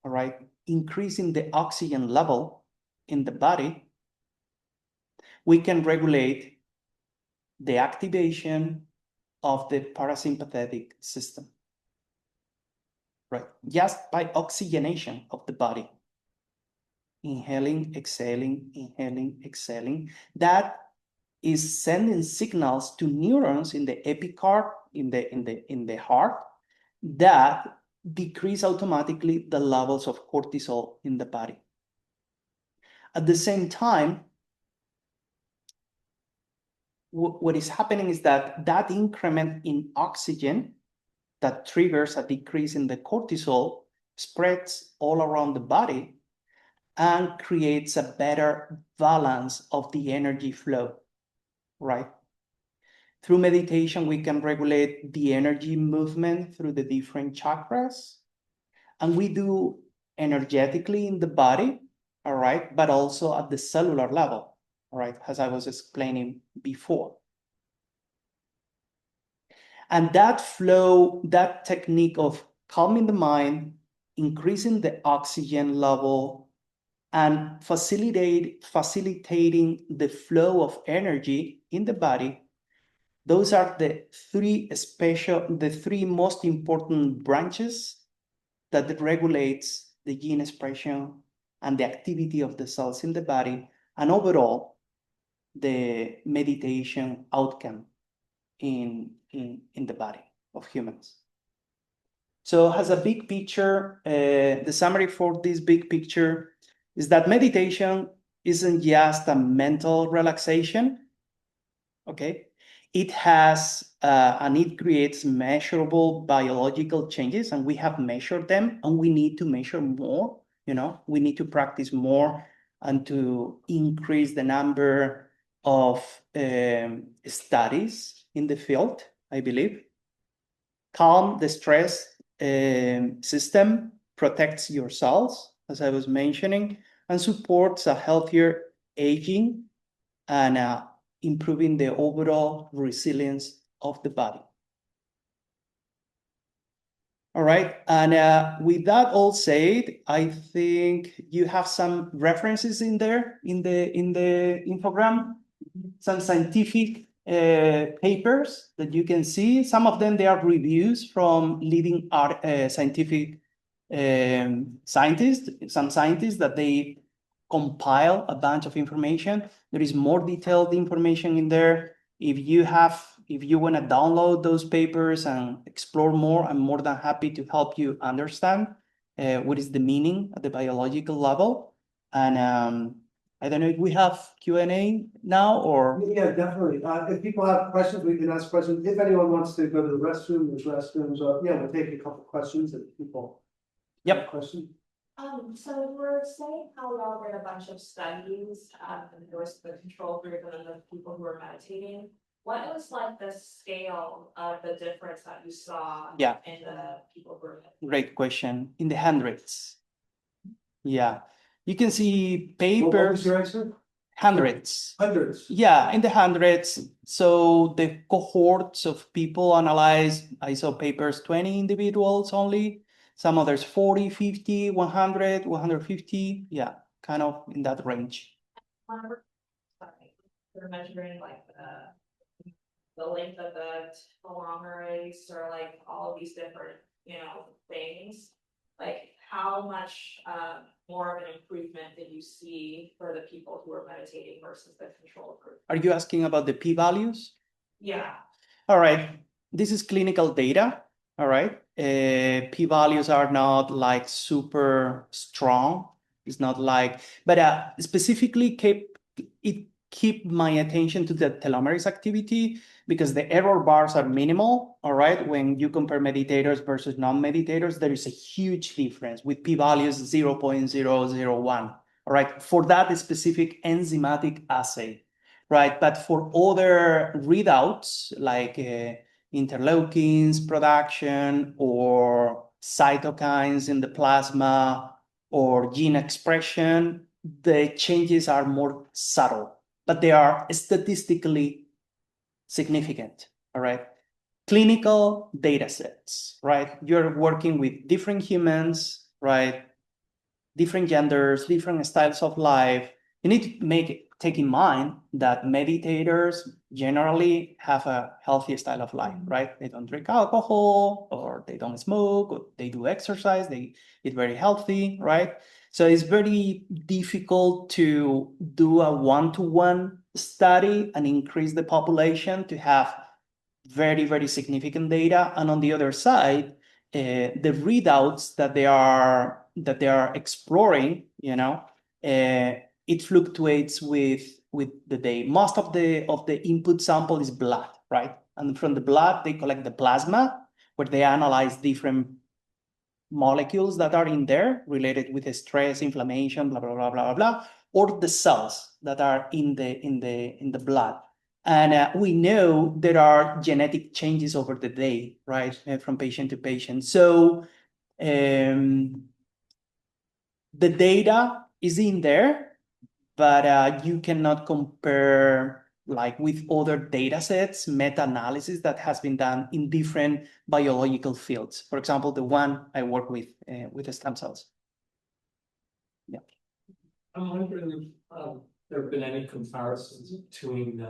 all right, increasing the oxygen level in the body, we can regulate the activation of the parasympathetic system, right? Just by oxygenation of the body. Inhaling, exhaling. That is sending signals to neurons in the epicarp, in the heart, that decrease automatically the levels of cortisol in the body. At the same time, what is happening is that increment in oxygen that triggers a decrease in the cortisol spreads all around the body and creates a better balance of the energy flow, right? Through meditation, we can regulate the energy movement through the different chakras, and we do energetically in the body, all right, but also at the cellular level, all right, as I was explaining before. And that flow, that technique of calming the mind, increasing the oxygen level, and facilitating the flow of energy in the body, those are the three most important branches that regulates the gene expression and the activity of the cells in the body, and overall, the meditation outcome in the body of humans. So as a big picture, the summary for this big picture is that meditation isn't just a mental relaxation, okay? it has and it creates measurable biological changes, and we have measured them, and we need to measure more. We need to practice more and to increase the number of studies in the field, I believe. Calm the stress system, protects your cells, as I was mentioning, and supports a healthier aging and improving the overall resilience of the body. All right, and with that all said, I think you have some references in there in the infogram, some scientific papers that you can see. Some of them, they are reviews from leading scientific scientists, some scientists that they compile a bunch of information. There is more detailed information in there. If you want to download those papers and explore more, I'm more than happy to help you understand what is the meaning at the biological level. And I don't know if we have Q&A now or... Yeah, definitely. If people have questions, we can ask questions. If anyone wants to go to the restroom, there's restrooms. Yeah, we'll take a couple questions if people have questions. So we're saying how well there are a bunch of studies, and there was the control group and then the people who were meditating. What was like the scale of the difference that you saw in the people who were meditating? Great question. In the hundreds. Yeah. You can see papers. What was your answer? Hundreds. Hundreds. Yeah, in the hundreds. So the cohorts of people analyzed, I saw papers, 20 individuals only. Some others 40, 50, 100, 150. Yeah, kind of in that range. They're measuring like the length of the telomerase or like all of these different, things. Like how much more of an improvement did you see for the people who were meditating versus the control group? Are you asking about the p-values? Yeah. All right. This is clinical data. All right. P-values are not like super strong. It's not like, but specifically keep my attention to the telomerase activity because the error bars are minimal. All right. When you compare meditators versus non-meditators, there is a huge difference with p-values 0.001. All right. For that specific enzymatic assay. Right. But for other readouts like interleukins production or cytokines in the plasma or gene expression, the changes are more subtle, but they are statistically significant. All right. Clinical data sets, right? You're working with different humans, right? Different genders, different styles of life. You need to take in mind that meditators generally have a healthy style of life, right? They don't drink alcohol, or they don't smoke, or they do exercise, they eat very healthy, right? So it's very difficult to do a one-to-one study and increase the population to have very, very significant data. And on the other side, the readouts that they are exploring, it fluctuates with the day. Most of the input sample is blood, right? And from the blood, they collect the plasma, where they analyze different molecules that are in there related with the stress, inflammation, blah, blah, blah, blah, blah, or the cells that are in the blood. And we know there are genetic changes over the day, right, from patient to patient. So the data is in there, but you cannot compare like with other data sets, meta-analysis that has been done in different biological fields. For example, the one I work with the stem cells. Yeah. I'm wondering if there have been any comparisons between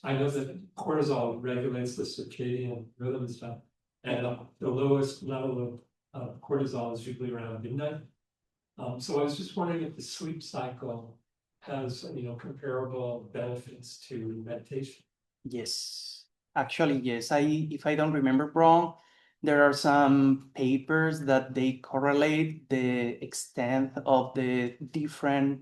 I know that cortisol regulates the circadian rhythm and stuff, and the lowest level of cortisol is usually around midnight. So I was just wondering if the sleep cycle has comparable benefits to meditation. Yes, actually, yes. If I don't remember wrong, there are some papers that they correlate the extent of the different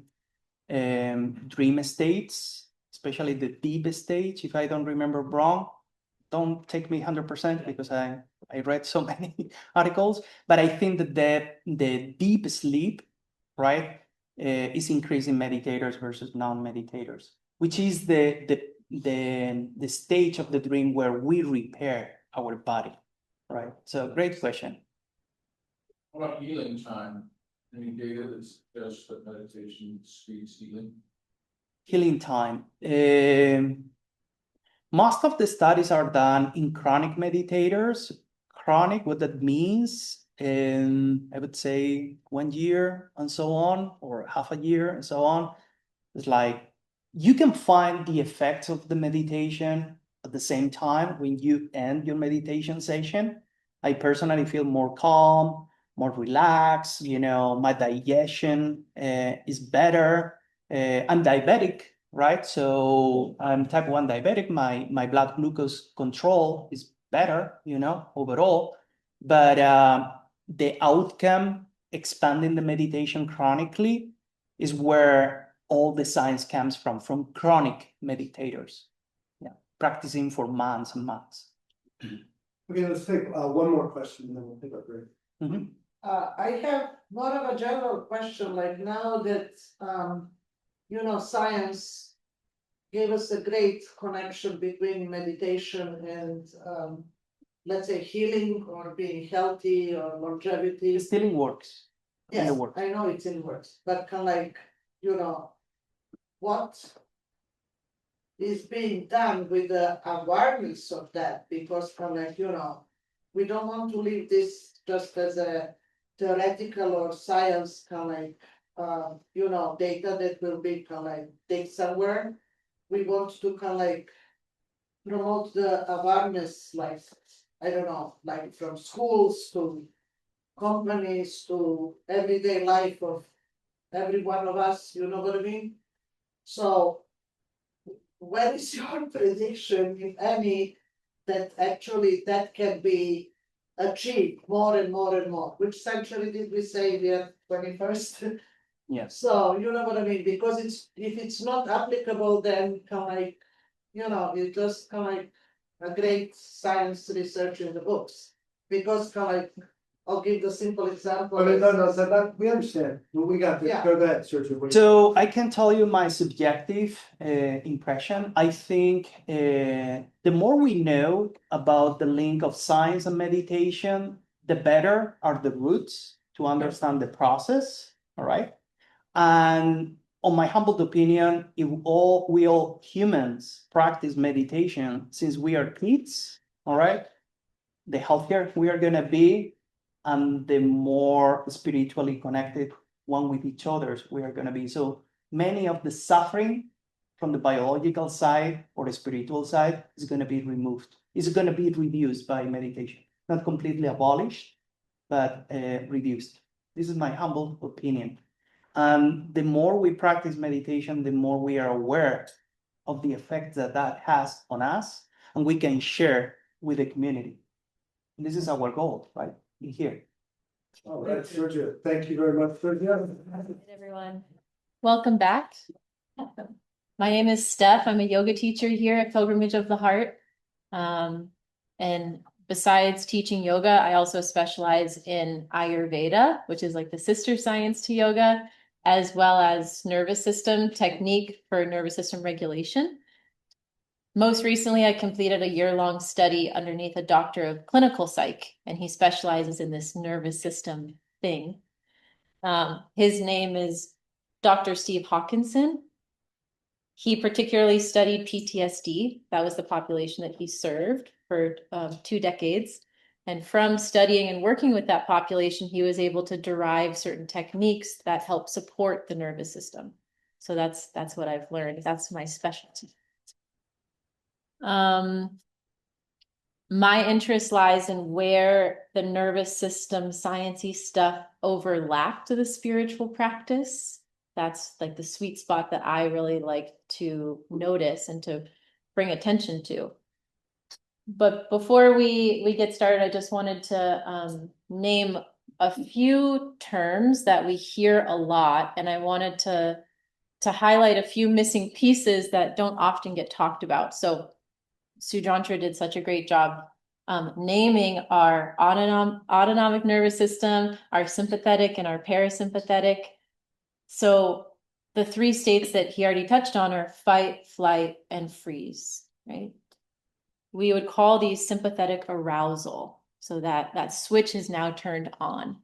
dream states, especially the deep stage, if I don't remember wrong. Don't take me 100% because I read so many articles, but I think that the deep sleep, right, is increasing meditators versus non-meditators, which is the stage of the dream where we repair our body, right? So great question. What about healing time? Any data that suggests that meditation speeds healing? Healing time. Most of the studies are done in chronic meditators. Chronic, what that means, I would say 1 year and so on, or half a year and so on. It's like you can find the effects of the meditation at the same time when you end your meditation session. I personally feel more calm, more relaxed, my digestion is better. I'm diabetic, right? So I'm type 1 diabetic. My blood glucose control is better, overall. But the outcome, expanding the meditation chronically, is where all the science comes from chronic meditators. Yeah, practicing for months and months. Okay, let's take one more question, and then we'll take a break. Mhm. I have more of a general question, like now that, science gave us a great connection between meditation and, let's say healing or being healthy or longevity. It still works. In Yes, the works. I know it's in works, but kind of like, what is being done with the awareness of that? Because kind of like, we don't want to leave this just as a theoretical or science kind of like, data that will be kind of like take somewhere. We want to kind of like promote the awareness, like, I don't know, like from schools to companies to everyday life of every one of us, you know what I mean? So what is your prediction, if any, that actually that can be achieved more and more and more? Which century did we say we are 21st? Yes. So you know what I mean, because if it's not applicable, then kind of like, it's just kind of like a great science research in the books. Because kind of like, I'll give the simple example. No, we understand. We got this. Yeah. Go ahead, Sergio. So I can tell you my subjective impression. I think the more we know about the link of science and meditation, the better are the roots to understand the process. All right. And on my humble opinion, if we all humans practice meditation since we are kids, all right, the healthier we are gonna be, and the more spiritually connected one with each other we are gonna be. So many of the suffering from the biological side or the spiritual side is gonna be removed. It's gonna be reduced by meditation, not completely abolished, but reduced. This is my humble opinion. And the more we practice meditation, the more we are aware of the effects that has on us, and we can share with the community. And this is our goal, right? In here. All right, Sergio, thank you very much, Sergio. Hi, everyone. Welcome back. My name is Steph. I'm a yoga teacher here at Pilgrimage of the Heart. And besides teaching yoga, I also specialize in Ayurveda, which is like the sister science to yoga, as well as nervous system technique for nervous system regulation. Most recently, I completed a year-long study underneath a doctor of clinical psych, and he specializes in this nervous system thing. His name is Dr. Steve Hawkinson. He particularly studied PTSD. That was the population that he served for 2 decades. And from studying and working with that population, he was able to derive certain techniques that help support the nervous system. So that's what I've learned. That's my specialty. My interest lies in where the nervous system sciencey stuff overlapped to the spiritual practice. That's like the sweet spot that I really like to notice and to bring attention to. But before we get started, I just wanted to name a few terms that we hear a lot, and I wanted to to highlight a few missing pieces that don't often get talked about. So Sujantra did such a great job naming our autonomic nervous system, our sympathetic and our parasympathetic. So the three states that he already touched on are fight, flight, and freeze, right? We would call these sympathetic arousal. So that switch is now turned on.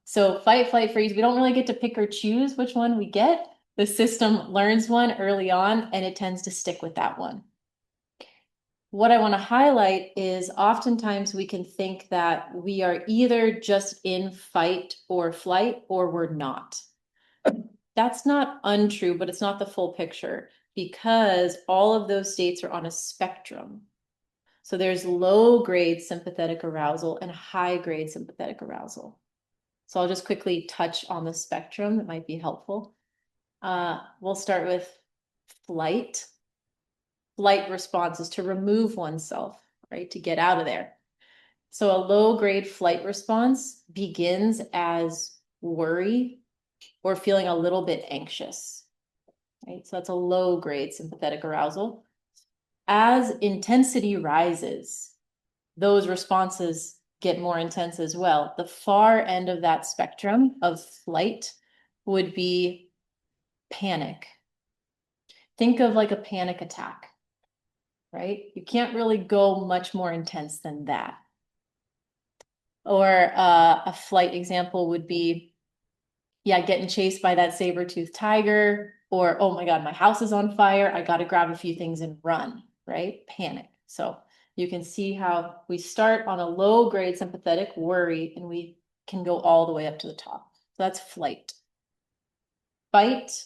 So fight, flight, freeze, we don't really get to pick or choose which one we get. The system learns one early on and it tends to stick with that one. What I want to highlight is oftentimes we can think that we are either just in fight or flight or we're not. That's not untrue, but it's not the full picture because all of those states are on a spectrum. So there's low grade sympathetic arousal and high grade sympathetic arousal. So I'll just quickly touch on the spectrum that might be helpful. We'll start with flight. Flight response is to remove oneself, right? To get out of there. So a low grade flight response begins as worry or feeling a little bit anxious, right? So that's a low grade sympathetic arousal. As intensity rises, those responses get more intense as well. The far end of that spectrum of flight would be panic. Think of like a panic attack, right? You can't really go much more intense than that. Or a flight example would be, yeah, getting chased by that saber-toothed tiger, or, oh my God, my house is on fire. I got to grab a few things and run, right? Panic. So you can see how we start on a low grade sympathetic worry and we can go all the way up to the top. So that's flight. Fight.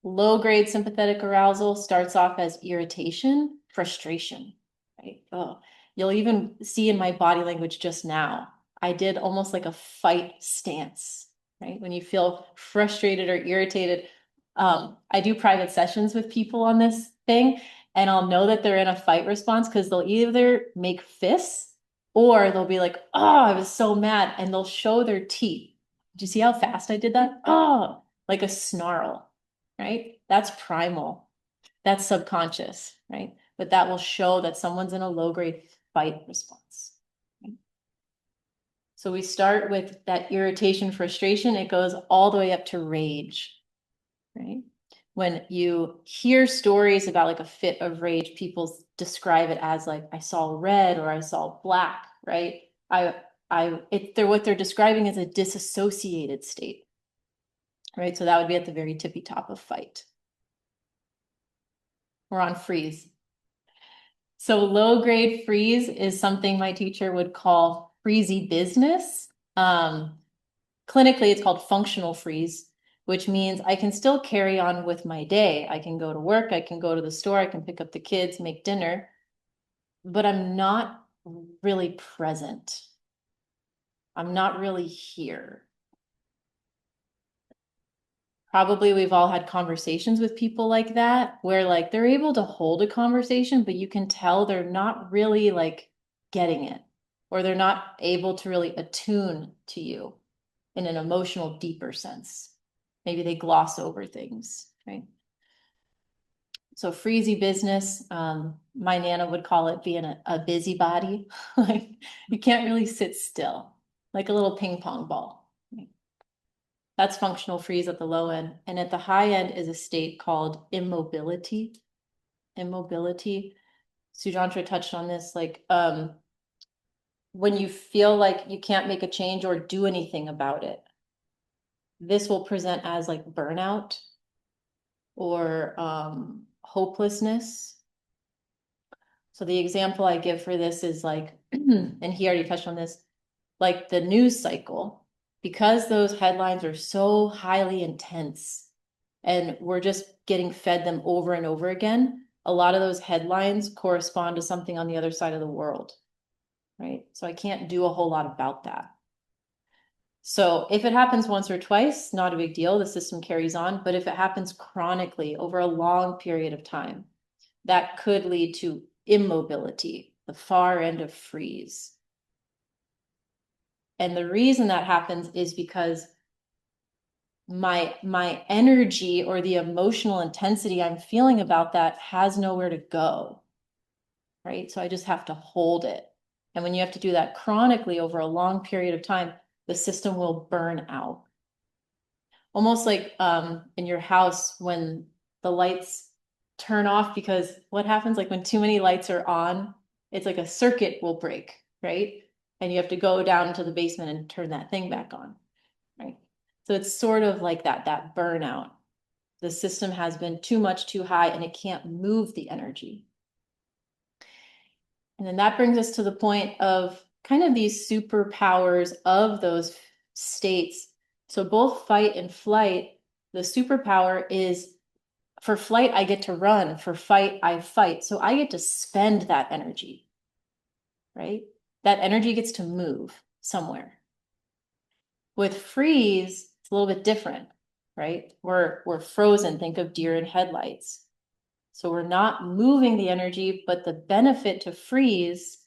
Low grade sympathetic arousal starts off as irritation, frustration, right? Oh, you'll even see in my body language just now, I did almost like a fight stance, right? When you feel frustrated or irritated, I do private sessions with people on this thing, and I'll know that they're in a fight response because they'll either make fists or they'll be like, oh, I was so mad, and they'll show their teeth. Did you see how fast I did that? Oh, like a snarl. Right? That's primal. That's subconscious, right? But that will show that someone's in a low grade fight response. Right? So we start with that irritation, frustration. It goes all the way up to rage, right? When you hear stories about like a fit of rage, people describe it as like, I saw red or I saw black, right? What they're describing is a disassociated state. Right, so that would be at the very tippy top of fight. We're on freeze. So low grade freeze is something my teacher would call freezy business. Clinically, it's called functional freeze, which means I can still carry on with my day. I can go to work, I can go to the store, I can pick up the kids, make dinner, but I'm not really present. I'm not really here. Probably we've all had conversations with people like that, where like they're able to hold a conversation, but you can tell they're not really like getting it, or they're not able to really attune to you in an emotional, deeper sense. Maybe they gloss over things, right? So freezy business, my Nana would call it being a busybody. Like you can't really sit still, like a little ping pong ball. That's functional freeze at the low end. And at the high end is a state called immobility. Immobility. Sujantra touched on this, like when you feel like you can't make a change or do anything about it. This will present as like burnout or hopelessness. So the example I give for this is like, and he already touched on this, like the news cycle. Because those headlines are so highly intense and we're just getting fed them over and over again, a lot of those headlines correspond to something on the other side of the world, right? So I can't do a whole lot about that. So if it happens once or twice, not a big deal, the system carries on. But if it happens chronically over a long period of time, that could lead to immobility, the far end of freeze. And the reason that happens is because my energy or the emotional intensity I'm feeling about that has nowhere to go. Right? So I just have to hold it. And when you have to do that chronically over a long period of time, the system will burn out. Almost like in your house when the lights turn off, because what happens like when too many lights are on, it's like a circuit will break, right? And you have to go down to the basement and turn that thing back on, right? So it's sort of like that burnout. The system has been too much, too high, and it can't move the energy. And then that brings us to the point of kind of these superpowers of those states. So both fight and flight, the superpower is for flight, I get to run. For fight, I fight. So I get to spend that energy, right? That energy gets to move somewhere. With freeze, it's a little bit different, right? We're frozen. Think of deer in headlights. So we're not moving the energy, but the benefit to freeze,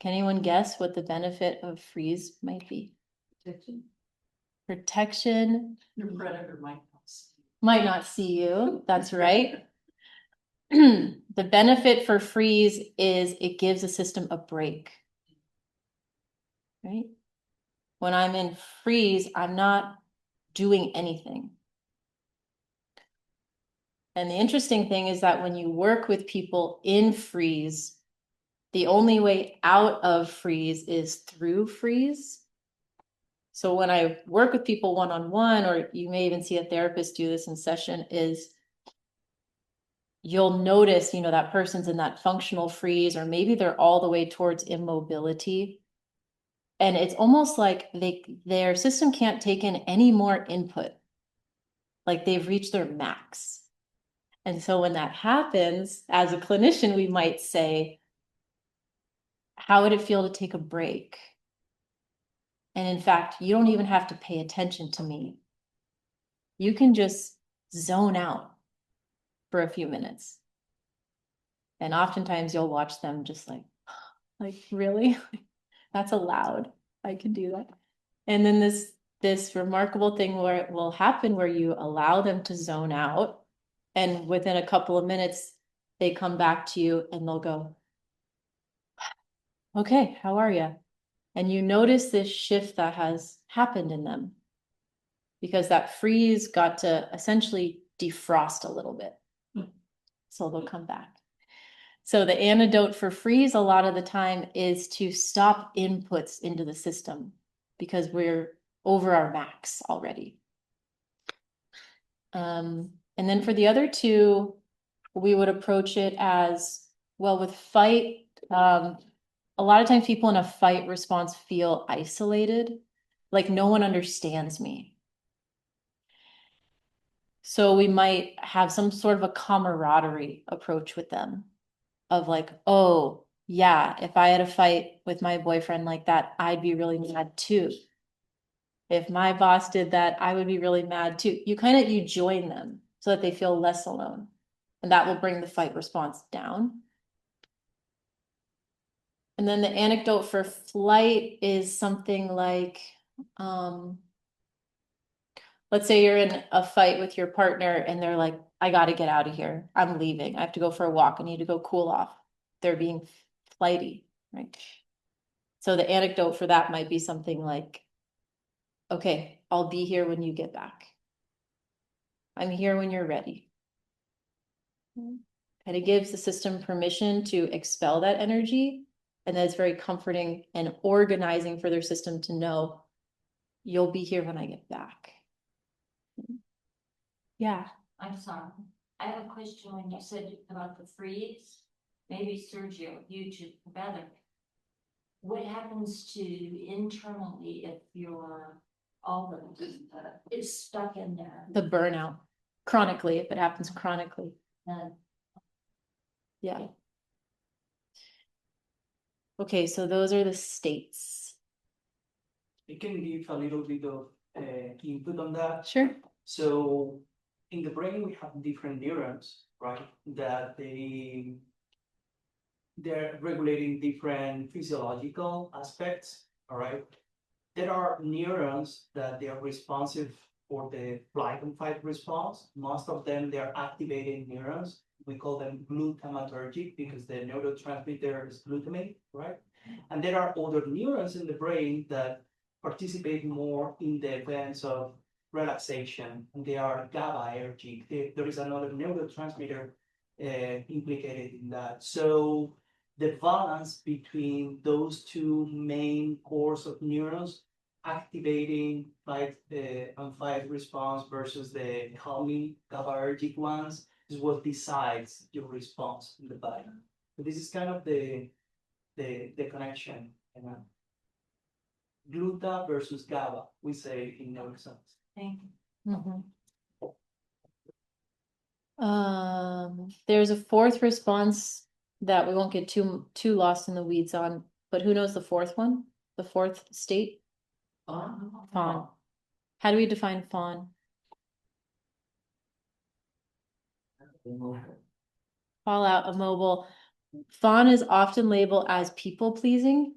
can anyone guess what the benefit of freeze might be? Protection. Your predator Might not see you. That's right. The benefit for freeze is it gives the system a break. Right? When I'm in freeze, I'm not doing anything. And the interesting thing is that when you work with people in freeze, the only way out of freeze is through freeze. So when I work with people one-on-one, or you may even see a therapist do this in session, is you'll notice, that person's in that functional freeze, or maybe they're all the way towards immobility. And it's almost like their system can't take in any more input. Like they've reached their max. And so when that happens, as a clinician, we might say, how would it feel to take a break? And in fact, you don't even have to pay attention to me. You can just zone out for a few minutes. And oftentimes you'll watch them just like, really? That's allowed. I can do that. And then this remarkable thing where it will happen where you allow them to zone out, and within a couple of minutes, they come back to you and they'll go, okay, how are you? And you notice this shift that has happened in them because that freeze got to essentially defrost a little bit. So they'll come back. So the antidote for freeze a lot of the time is to stop inputs into the system because we're over our max already. And then for the other two, we would approach it as, well, with fight, a lot of times people in a fight response feel isolated, like no one understands me. So we might have some sort of a camaraderie approach with them of like, oh, yeah, if I had a fight with my boyfriend like that, I'd be really mad too. If my boss did that, I would be really mad too. You join them so that they feel less alone. And that will bring the fight response down. And then the anecdote for flight is something like, let's say you're in a fight with your partner and they're like, I got to get out of here. I'm leaving. I have to go for a walk. I need to go cool off. They're being flighty, right? So the anecdote for that might be something like, okay, I'll be here when you get back. I'm here when you're ready. And it gives the system permission to expel that energy. And that's very comforting and organizing for their system to know you'll be here when I get back. Yeah. I'm sorry. I have a question when you said about the freeze. Maybe Sergio, you two together. What happens to internally if you're all of it is stuck in there? The burnout, chronically, if it happens chronically. Yeah. Okay, so those are the states. I can give a little bit of input on that. Sure. So in the brain, we have different neurons, right? That they're regulating different physiological aspects, all right? There are neurons that they are responsive for the flight and fight response. Most of them, they're activating neurons. We call them glutamatergic because the neurotransmitter is glutamate, right? And there are other neurons in the brain that participate more in the events of relaxation, and they are GABAergic. There is another neurotransmitter implicated in that. So the balance between those two main cores of neurons activating fight and fight response versus the calming GABAergic ones is what decides your response in the body. So this is kind of the connection. Gluta versus GABA, we say in neuroscience. Thank you. There's a fourth response that we won't get too lost in the weeds on, but who knows the fourth one? The fourth state? Fawn. How do we define fawn? Fallout, immobile. Fawn is often labeled as people pleasing.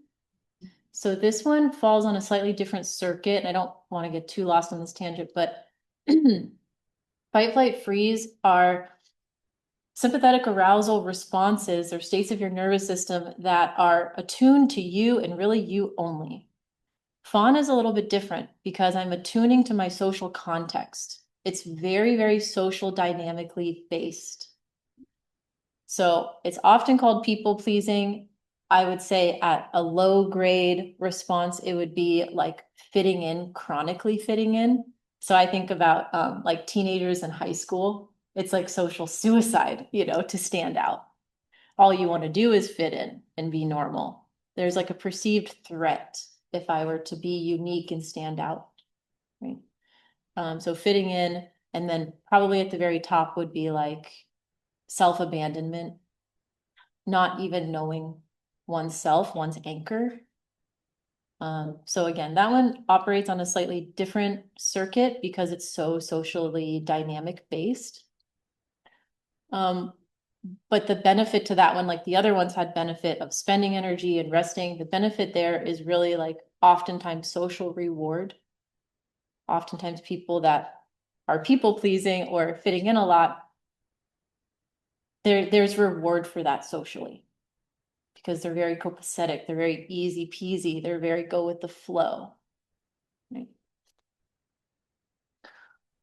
So this one falls on a slightly different circuit. I don't want to get too lost on this tangent, but fight, flight, freeze are sympathetic arousal responses or states of your nervous system that are attuned to you and really you only. Fawn is a little bit different because I'm attuning to my social context. It's very, very social dynamically based. So it's often called people pleasing. I would say at a low grade response, it would be like fitting in, chronically fitting in. So I think about like teenagers in high school. It's like social suicide, to stand out. All you want to do is fit in and be normal. There's like a perceived threat if I were to be unique and stand out, right? So fitting in, and then probably at the very top would be like self-abandonment, not even knowing oneself, one's anchor. So again, that one operates on a slightly different circuit because it's so socially dynamic based. But the benefit to that one, like the other ones had benefit of spending energy and resting. The benefit there is really like oftentimes social reward. Oftentimes people that are people pleasing or fitting in a lot, there's reward for that socially because they're very copacetic, they're very easy peasy, they're very go with the flow. Right?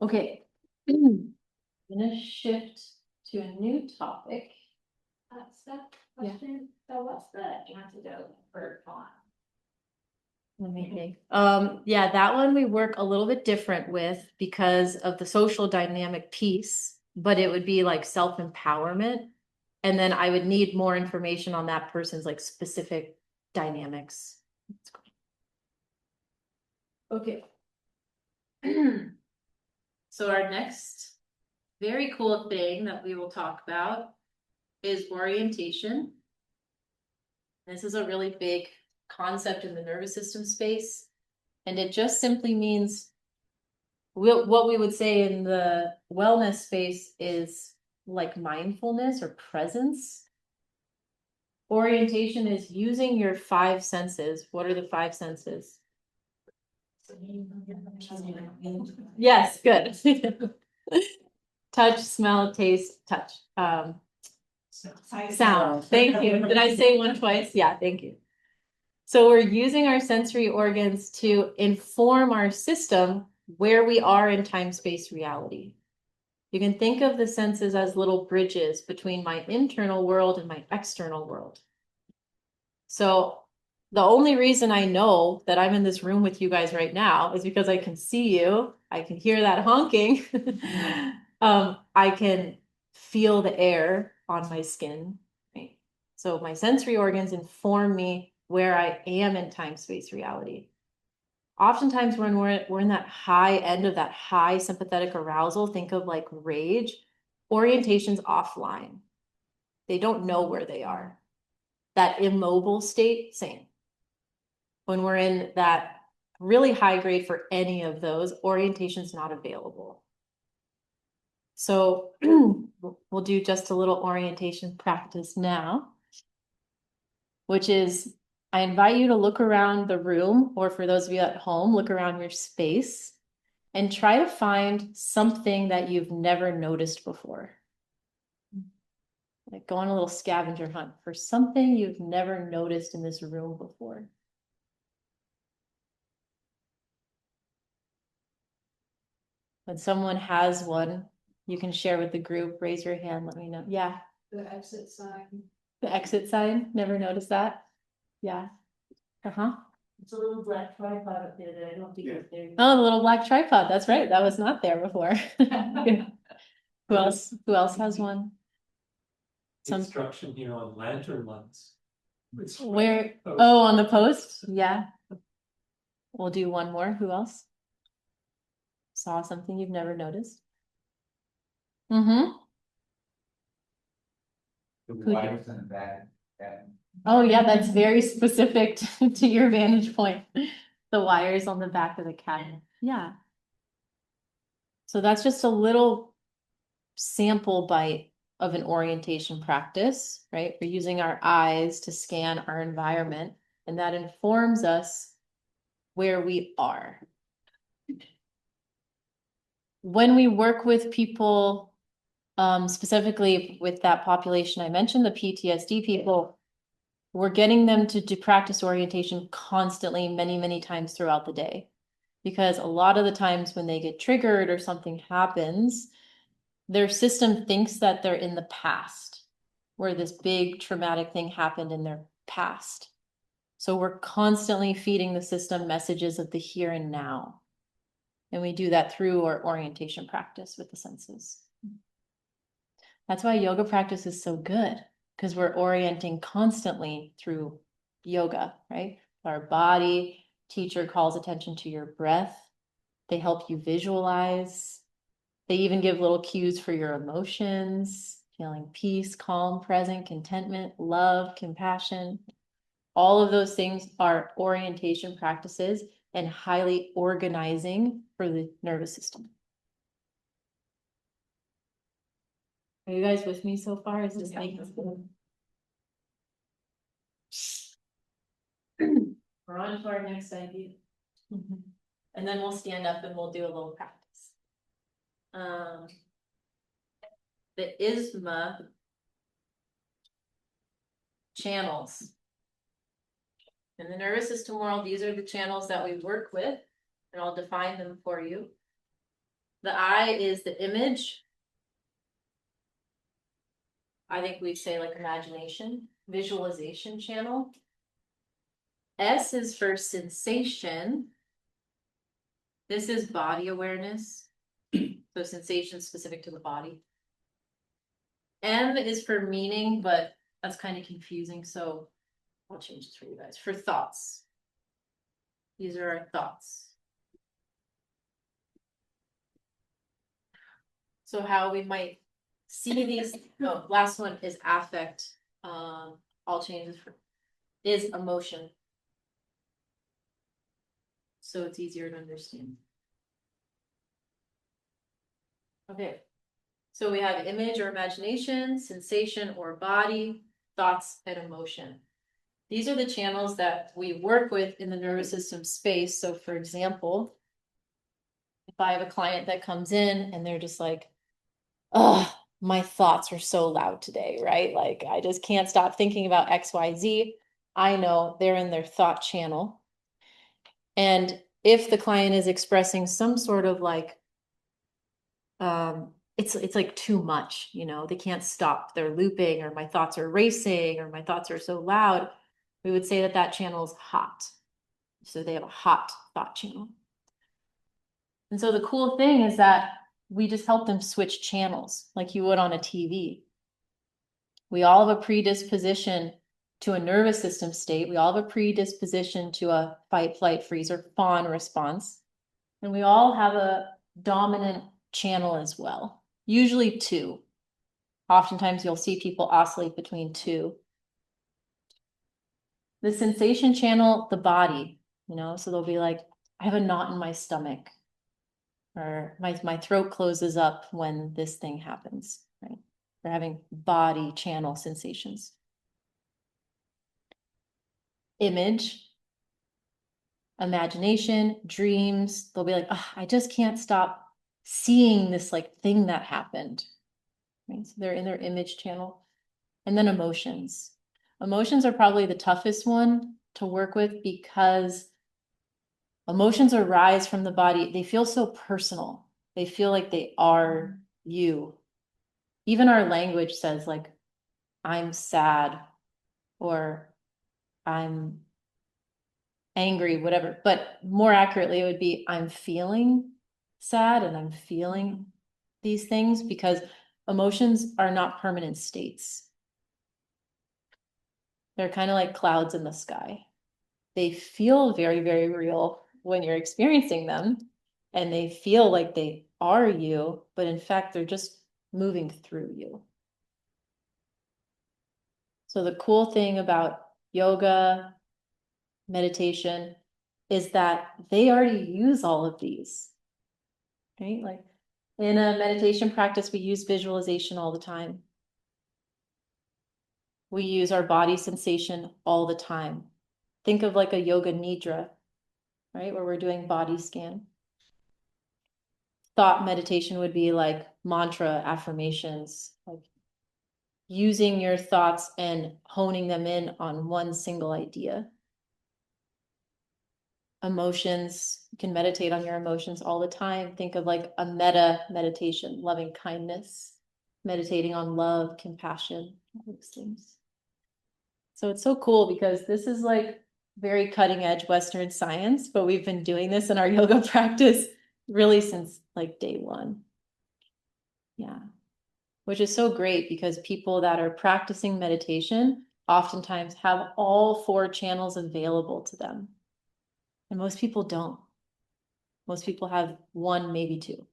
Okay, I'm gonna shift to a new topic. Steph, question, so what's the antidote for fawn? Let me think. Yeah, that one we work a little bit different with because of the social dynamic piece, but it would be like self-empowerment. And then I would need more information on that person's like specific dynamics. Okay. So our next very cool thing that we will talk about is orientation. This is a really big concept in the nervous system space. And it just simply means what we would say in the wellness space is like mindfulness or presence. Orientation is using your five senses. What are the five senses? Yes, good. Touch, smell, taste, touch. Sound. Thank you. Did I say one twice? Yeah, thank you. So we're using our sensory organs to inform our system where we are in time-space reality. You can think of the senses as little bridges between my internal world and my external world. So the only reason I know that I'm in this room with you guys right now is because I can see you. I can hear that honking. I can feel the air on my skin. Right? So my sensory organs inform me where I am in time-space reality. Oftentimes when we're in that high end of that high sympathetic arousal, think of like rage, orientation's offline. They don't know where they are. That immobile state, same. When we're in that really high grade for any of those, orientation's not available. So we'll do just a little orientation practice now, which is I invite you to look around the room, or for those of you at home, look around your space and try to find something that you've never noticed before. Like go on a little scavenger hunt for something you've never noticed in this room before. When someone has one, you can share with the group, raise your hand, let me know. Yeah. The exit sign. The exit sign, never noticed that. Yeah. Uh-huh. It's a little black tripod up there that I don't think is there. Oh, the little black tripod. That's right. That was not there before. Who else? Who else has one? Some Instruction here on lantern lights. It's- where? Oh, on the post? Yeah. We'll do one more. Who else? Saw something you've never noticed? Mm-hmm. The Who- wires in the back, and Oh, yeah, that's very specific to your vantage point. The wires on the back of the cabinet. Yeah. So that's just a little sample bite of an orientation practice, right? We're using our eyes to scan our environment, and that informs us where we are. When we work with people, specifically with that population I mentioned, the PTSD people, we're getting them to practice orientation constantly, many, many times throughout the day. Because a lot of the times when they get triggered or something happens, their system thinks that they're in the past, where this big traumatic thing happened in their past. So we're constantly feeding the system messages of the here and now. And we do that through our orientation practice with the senses. That's why yoga practice is so good, because we're orienting constantly through yoga, right? Our body, teacher calls attention to your breath. They help you visualize. They even give little cues for your emotions, feeling peace, calm, present, contentment, love, compassion. All of those things are orientation practices and highly organizing for the nervous system. Are you guys with me so far? Is this making sense? We're on to our next idea. And then we'll stand up and we'll do a little practice. The ISMA channels. In the nervous system world, these are the channels that we work with, and I'll define them for you. The I is the image. I think we'd say like imagination, visualization channel. S is for sensation. This is body awareness. So sensation specific to the body. M is for meaning, but that's kind of confusing. So I'll change this for you guys. For thoughts. These are our thoughts. So how we might see these, oh, last one is affect. I'll change this for, is emotion. So it's easier to understand. Okay. So we have image or imagination, sensation or body, thoughts, and emotion. These are the channels that we work with in the nervous system space. So for example, if I have a client that comes in and they're just like, oh, my thoughts are so loud today, right? Like I just can't stop thinking about XYZ. I know they're in their thought channel. And if the client is expressing some sort of like, it's like too much, you know, they can't stop, they're looping, or my thoughts are racing, or my thoughts are so loud, we would say that that channel is hot. So they have a hot thought channel. And so the cool thing is that we just help them switch channels like you would on a TV. We all have a predisposition to a nervous system state. We all have a predisposition to a fight, flight, freeze, or fawn response. And we all have a dominant channel as well, usually two. Oftentimes you'll see people oscillate between two. The sensation channel, the body, you know, so they'll be like, I have a knot in my stomach, or my throat closes up when this thing happens, right? They're having body channel sensations. Image. imagination, dreams. They'll be like, oh, I just can't stop seeing this like thing that happened. Right? So they're in their image channel. And then emotions. Emotions are probably the toughest one to work with because emotions arise from the body. They feel so personal. They feel like they are you. Even our language says like, I'm sad or I'm angry, whatever. But more accurately, it would be I'm feeling sad and I'm feeling these things because emotions are not permanent states. They're kind of like clouds in the sky. They feel very, very real when you're experiencing them, and they feel like they are you, but in fact, they're just moving through you. So the cool thing about yoga, meditation, is that they already use all of these, right? Like in a meditation practice, we use visualization all the time. We use our body sensation all the time. Think of like a yoga nidra, right? Where we're doing body scan. Thought meditation would be like mantra affirmations, like using your thoughts and honing them in on one single idea. Emotions, you can meditate on your emotions all the time. Think of like a metta meditation, loving kindness, meditating on love, compassion, all those things. So it's so cool because this is like very cutting edge Western science, but we've been doing this in our yoga practice really since like day one. Yeah. Which is so great because people that are practicing meditation oftentimes have all 4 channels available to them. And most people don't. Most people have 1, maybe 2.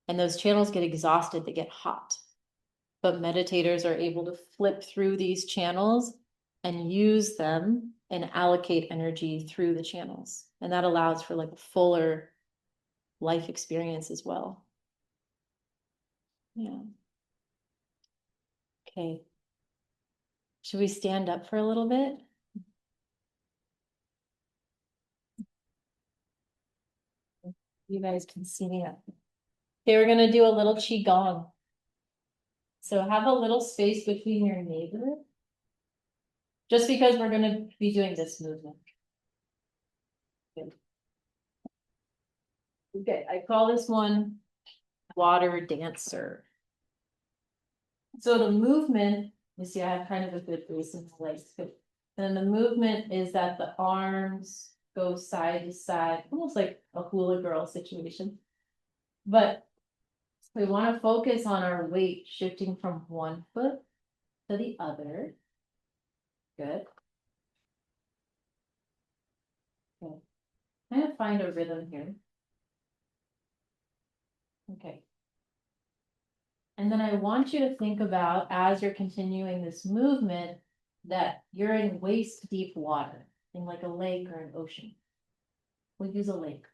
And those channels get exhausted, they get hot. But meditators are able to flip through these channels and use them and allocate energy through the channels. And that allows for like a fuller life experience as well. Yeah. Okay. Should we stand up for a little bit? You guys can see me up. Okay, we're gonna do a little qigong. So have a little space between your neighbor. Just because we're gonna be doing this movement. Good. Okay, I call this one water dancer. So the movement, you see I have kind of a good base in my legs. Good. And the movement is that the arms go side to side, almost like a hula girl situation. But we want to focus on our weight shifting from one foot to the other. Good. Good. Kind of find a rhythm here. Okay. And then I want you to think about, as you're continuing this movement, that you're in waist deep water, in like a lake or an ocean. We'll use a lake.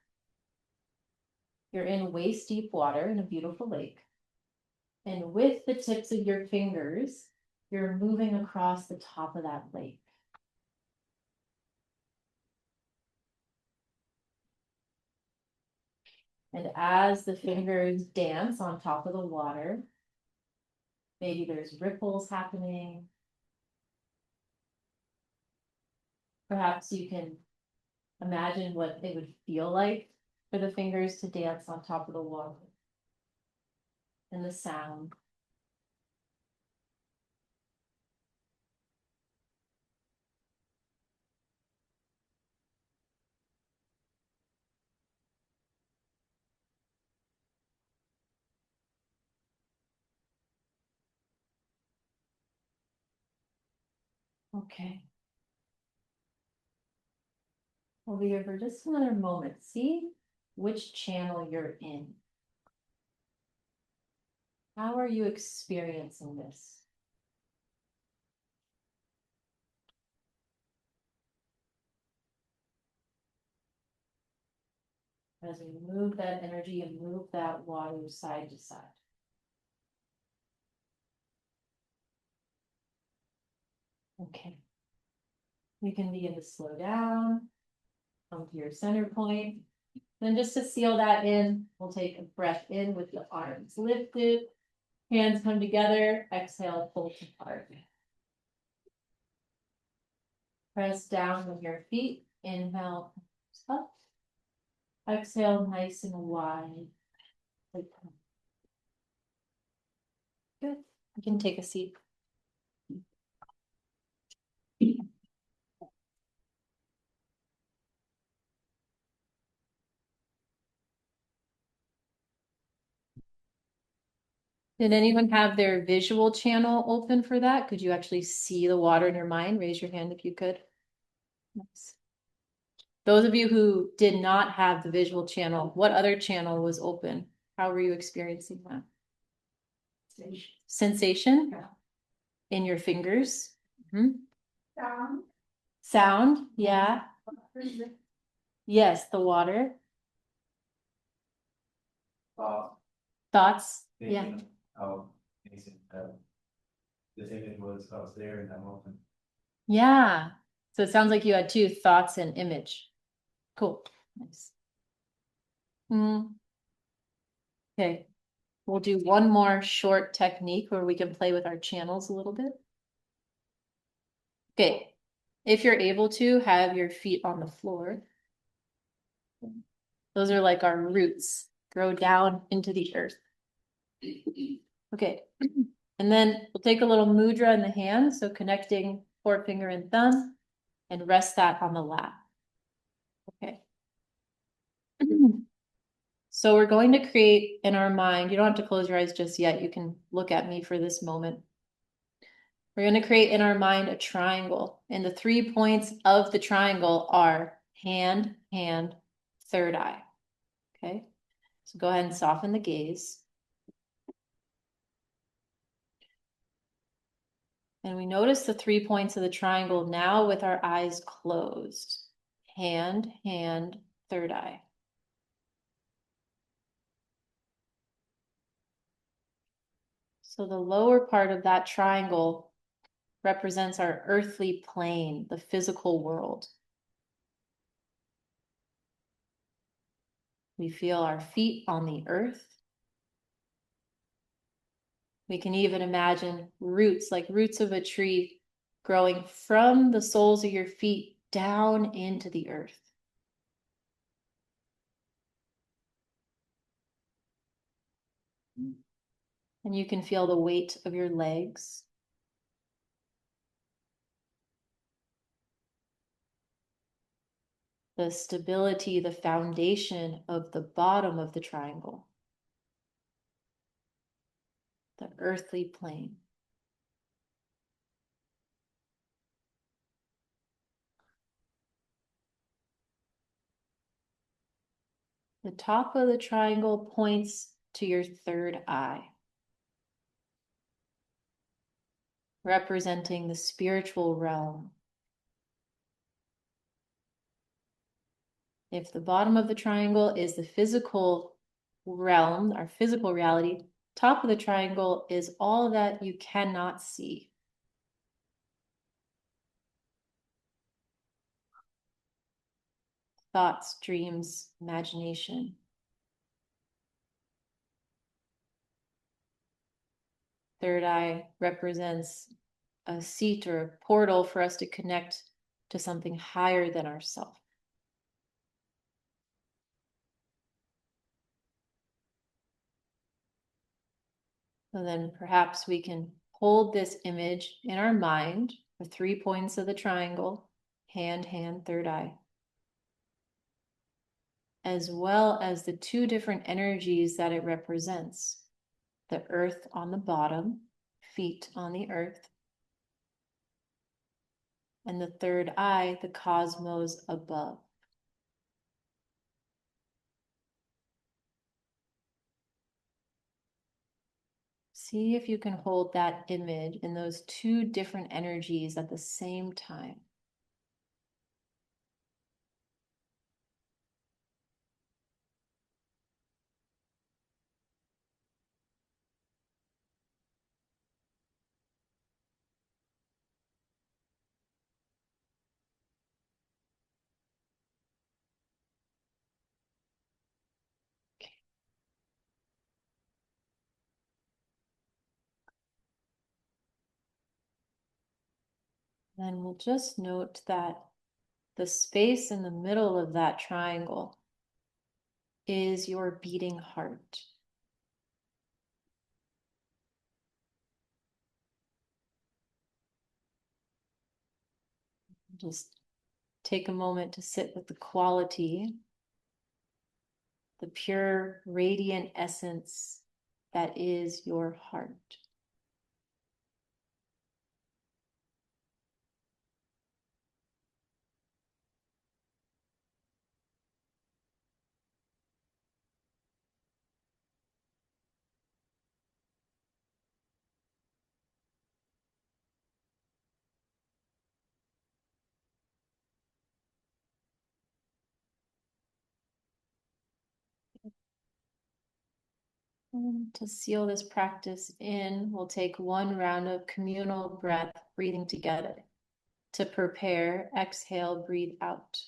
You're in waist deep water in a beautiful lake. And with the tips of your fingers, you're moving across the top of that lake. And as the fingers dance on top of the water, maybe there's ripples happening. Perhaps you can imagine what it would feel like for the fingers to dance on top of the water. And the sound. Okay. We'll be here for just another moment. See which channel you're in. How are you experiencing this? As we move that energy and move that water side to side. Okay. You can begin to slow down, Come to your center point. Then just to seal that in, we'll take a breath in with the arms lifted. Hands come together, exhale, pull apart. Press down with your feet, inhale, up. Exhale, nice and wide. Good, you can take a seat. Did anyone have their visual channel open for that? Could you actually see the water in your mind? Raise your hand if you could. Nice. Those of you who did not have the visual channel, what other channel was open? How were you experiencing that? Sensation? Yeah. In your fingers? Mhm. Sound. Sound, yeah. Yes, the water. Thoughts? Yeah. Thinking how amazing this image was, I was there in that moment. Yeah. So it sounds like you had two, thoughts and image. Cool. Nice. Okay. We'll do one more short technique where we can play with our channels a little bit. Okay. If you're able to, have your feet on the floor. Those are like our roots, grow down into the earth. Okay. And then we'll take a little mudra in the hand, so connecting forefinger and thumb, and rest that on the lap. Okay. So we're going to create in our mind, you don't have to close your eyes just yet, you can look at me for this moment. We're going to create in our mind a triangle, and the 3 points of the triangle are hand, hand, third eye. Okay, so go ahead and soften the gaze. And we notice the 3 points of the triangle now with our eyes closed. Hand, hand, third eye. So the lower part of that triangle represents our earthly plane, the physical world. We feel our feet on the earth. We can even imagine roots, like roots of a tree, growing from the soles of your feet down into the earth. And you can feel the weight of your legs. The stability, the foundation of the bottom of the triangle. The earthly plane. The top of the triangle points to your third eye, representing the spiritual realm. If the bottom of the triangle is the physical realm, our physical reality, top of the triangle is all that you cannot see. Thoughts, dreams, imagination. Third eye represents a seat or a portal for us to connect to something higher than ourselves. So then perhaps we can hold this image in our mind, the 3 points of the triangle, hand, hand, third eye, as well as the 2 different energies that it represents. The earth on the bottom, feet on the earth, and the third eye, the cosmos above. See if you can hold that image in those 2 different energies at the same time. Then we'll just note that the space in the middle of that triangle is your beating heart. Just take a moment to sit with the quality, the pure radiant essence that is your heart. And to seal this practice in, we'll take one round of communal breath, breathing together. To prepare, exhale, breathe out.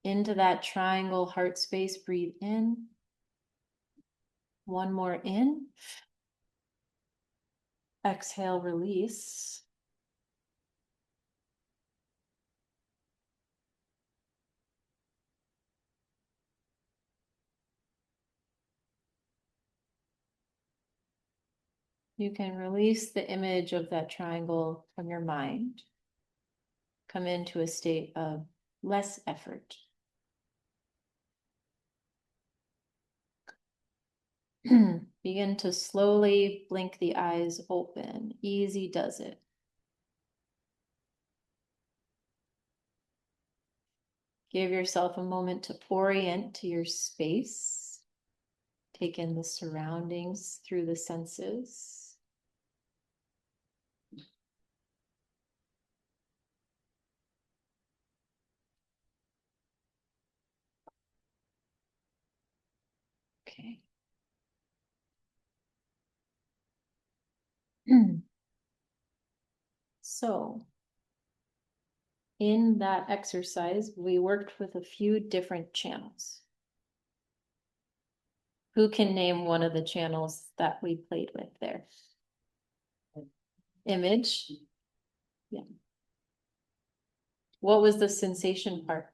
Into that triangle heart space, breathe in. One more in. Exhale, release. You can release the image of that triangle from your mind. Come into a state of less effort. Begin to slowly blink the eyes open. Easy does it. Give yourself a moment to orient to your space. Take in the surroundings through the senses. Okay. So, in that exercise, we worked with a few different channels. Who can name one of the channels that we played with there? Image. Yeah. What was the sensation part?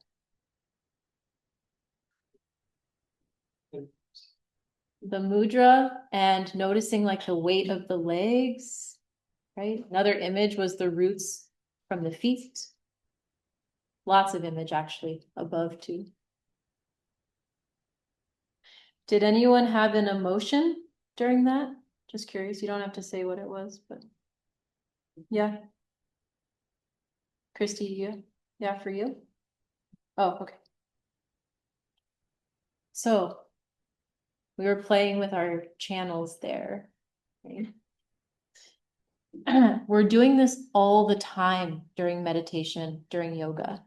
The mudra and noticing like the weight of the legs, right? Another image was the roots from the feet. Lots of image actually above too. Did anyone have an emotion during that? Just curious, you don't have to say what it was, but yeah. Christy, you? Yeah, for you? Oh, okay. So we were playing with our channels there. Right? We're doing this all the time during meditation, during yoga.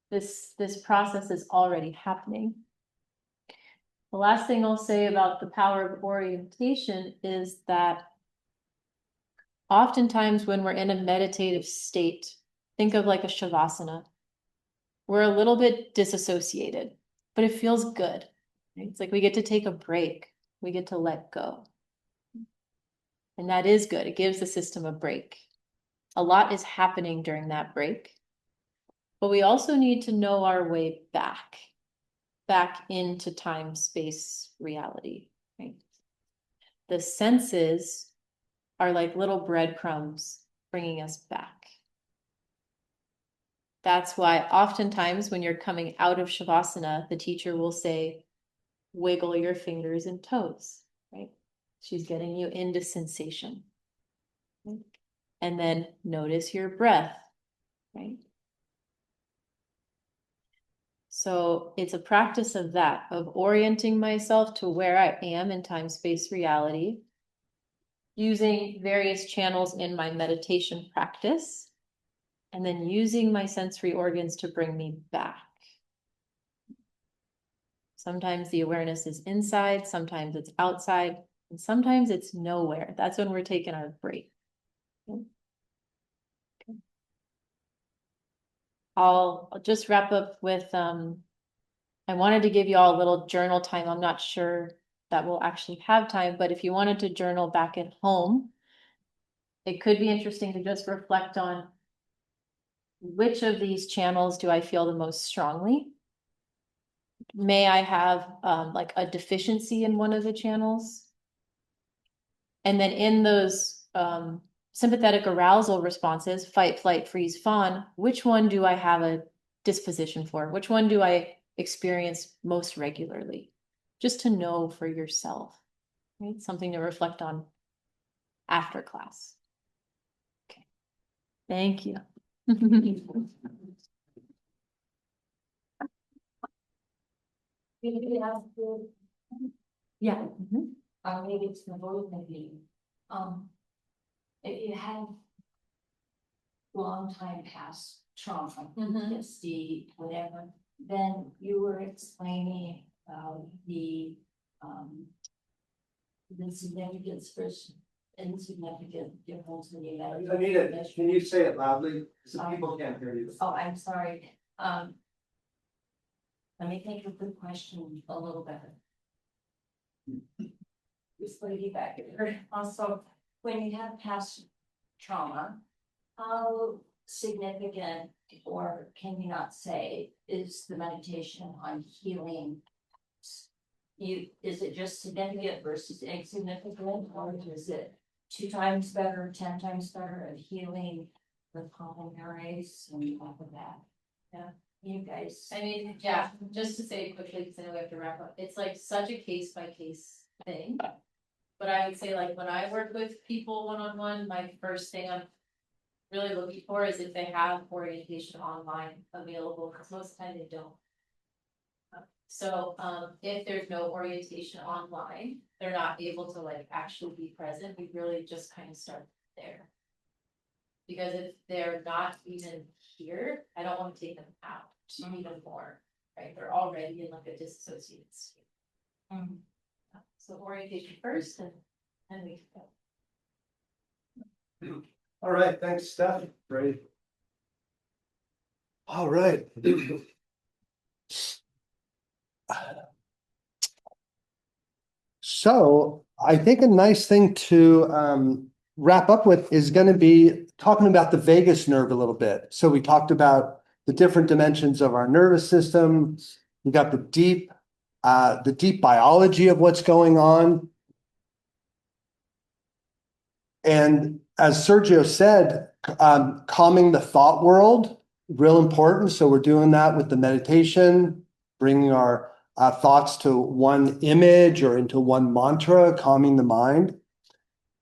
This process is already happening. The last thing I'll say about the power of orientation is that oftentimes when we're in a meditative state, think of like a shavasana, we're a little bit disassociated, but it feels good. Right? It's like we get to take a break. We get to let go. And that is good. It gives the system a break. A lot is happening during that break. But we also need to know our way back into time, space, reality. Right? The senses are like little breadcrumbs bringing us back. That's why oftentimes when you're coming out of Shavasana, the teacher will say, wiggle your fingers and toes, right? She's getting you into sensation. Right? And then notice your breath, right? So it's a practice of that, of orienting myself to where I am in time, space, reality, using various channels in my meditation practice, and then using my sensory organs to bring me back. Sometimes the awareness is inside, sometimes it's outside, and sometimes it's nowhere. That's when we're taking our break. Okay. I'll just wrap up with, I wanted to give you all a little journal time. I'm not sure that we'll actually have time, but if you wanted to journal back at home, it could be interesting to just reflect on which of these channels do I feel the most strongly? May I have like a deficiency in one of the channels? And then in those sympathetic arousal responses, fight, flight, freeze, fawn, which one do I have a disposition for? Which one do I experience most regularly? Just to know for yourself, right? Something to reflect on after class. Okay, thank you. Maybe have to, Yeah. maybe it's the both of you. If you have long time past trauma, PTSD, whatever, then you were explaining the significance versus insignificant difference in the Anita, can you say it loudly? So people can't hear you. Oh, I'm sorry. Let me think of the question a little better. This lady back here, also, when you have past trauma, how significant, or can you not say, is the meditation on healing? Is it just significant versus insignificant, or is it 2 times better, 10 times better at healing the polymerase and all of that? Yeah, you guys. I mean, yeah, just to say quickly, because I know we have to wrap up, it's like such a case by case thing. But I would say, like, when I work with people one-on-one, my first thing I'm really looking for is if they have orientation online available, because most of the time they don't. So if there's no orientation online, they're not able to like actually be present, we really just kind of start there. Because if they're not even here, I don't want to take them out even more, right? They're already in like a disassociated state. So orientation first, and then we can go. All right, thanks, Steph. Great. All right. So I think a nice thing to wrap up with is going to be talking about the vagus nerve a little bit. So we talked about the different dimensions of our nervous system. We got the deep biology of what's going on. And as Sergio said, calming the thought world, real important. So we're doing that with the meditation, bringing our thoughts to one image or into one mantra, calming the mind.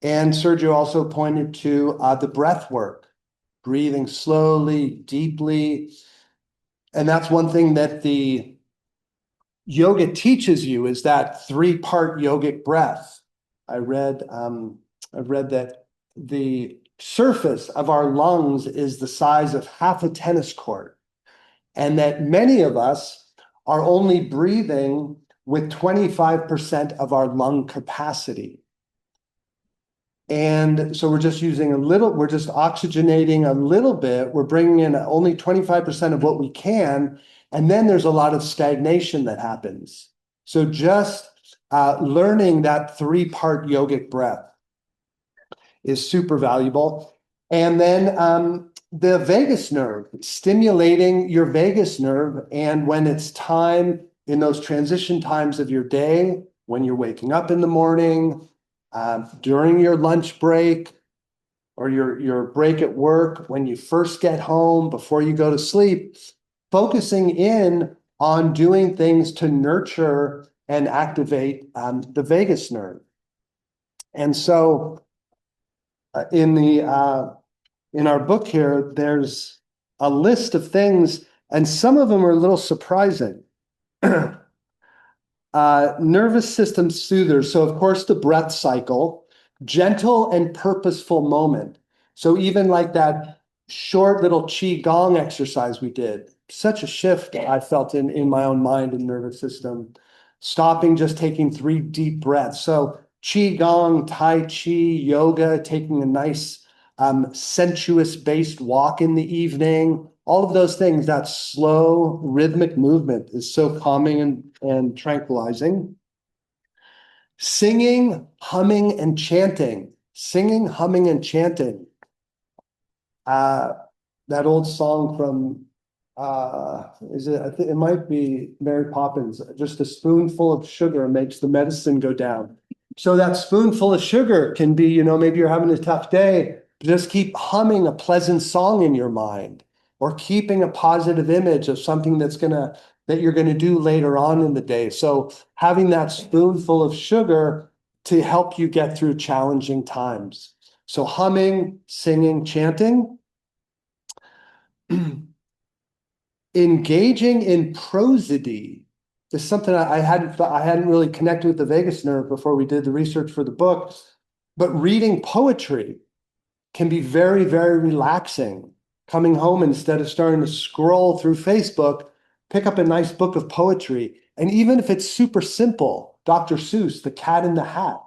And Sergio also pointed to the breath work, breathing slowly, deeply. And that's one thing that the yoga teaches you, is that 3-part yogic breath. I read that the surface of our lungs is the size of half a tennis court, and that many of us are only breathing with 25% of our lung capacity. And so we're just using we're just oxygenating a little bit. We're bringing in only 25% of what we can. And then there's a lot of stagnation that happens. So just learning that 3-part yogic breath is super valuable. And then the vagus nerve, stimulating your vagus nerve. And when it's time in those transition times of your day, when you're waking up in the morning, during your lunch break, or your break at work, when you first get home, before you go to sleep, focusing in on doing things to nurture and activate the vagus nerve. And so in our book here, there's a list of things, and some of them are a little surprising. Nervous system soothers. So of course, the breath cycle, gentle and purposeful moment. So even like that short little qi gong exercise we did, such a shift I felt in my own mind and nervous system. Stopping, just taking 3 deep breaths. So qi gong, tai chi, yoga, taking a nice sensuous based walk in the evening, all of those things, that slow rhythmic movement is so calming and tranquilizing. Singing, humming, and chanting. Singing, humming, and chanting. That old song from, I think it might be Mary Poppins, just a spoonful of sugar makes the medicine go down. So that spoonful of sugar can be, maybe you're having a tough day, just keep humming a pleasant song in your mind, or keeping a positive image of something that you're gonna do later on in the day. So having that spoonful of sugar to help you get through challenging times. So humming, singing, chanting. Engaging in prosody is something I hadn't really connected with the vagus nerve before we did the research for the book, but reading poetry can be very, very relaxing. Coming home, instead of starting to scroll through Facebook, pick up a nice book of poetry. And even if it's super simple, Dr. Seuss, The Cat in the Hat,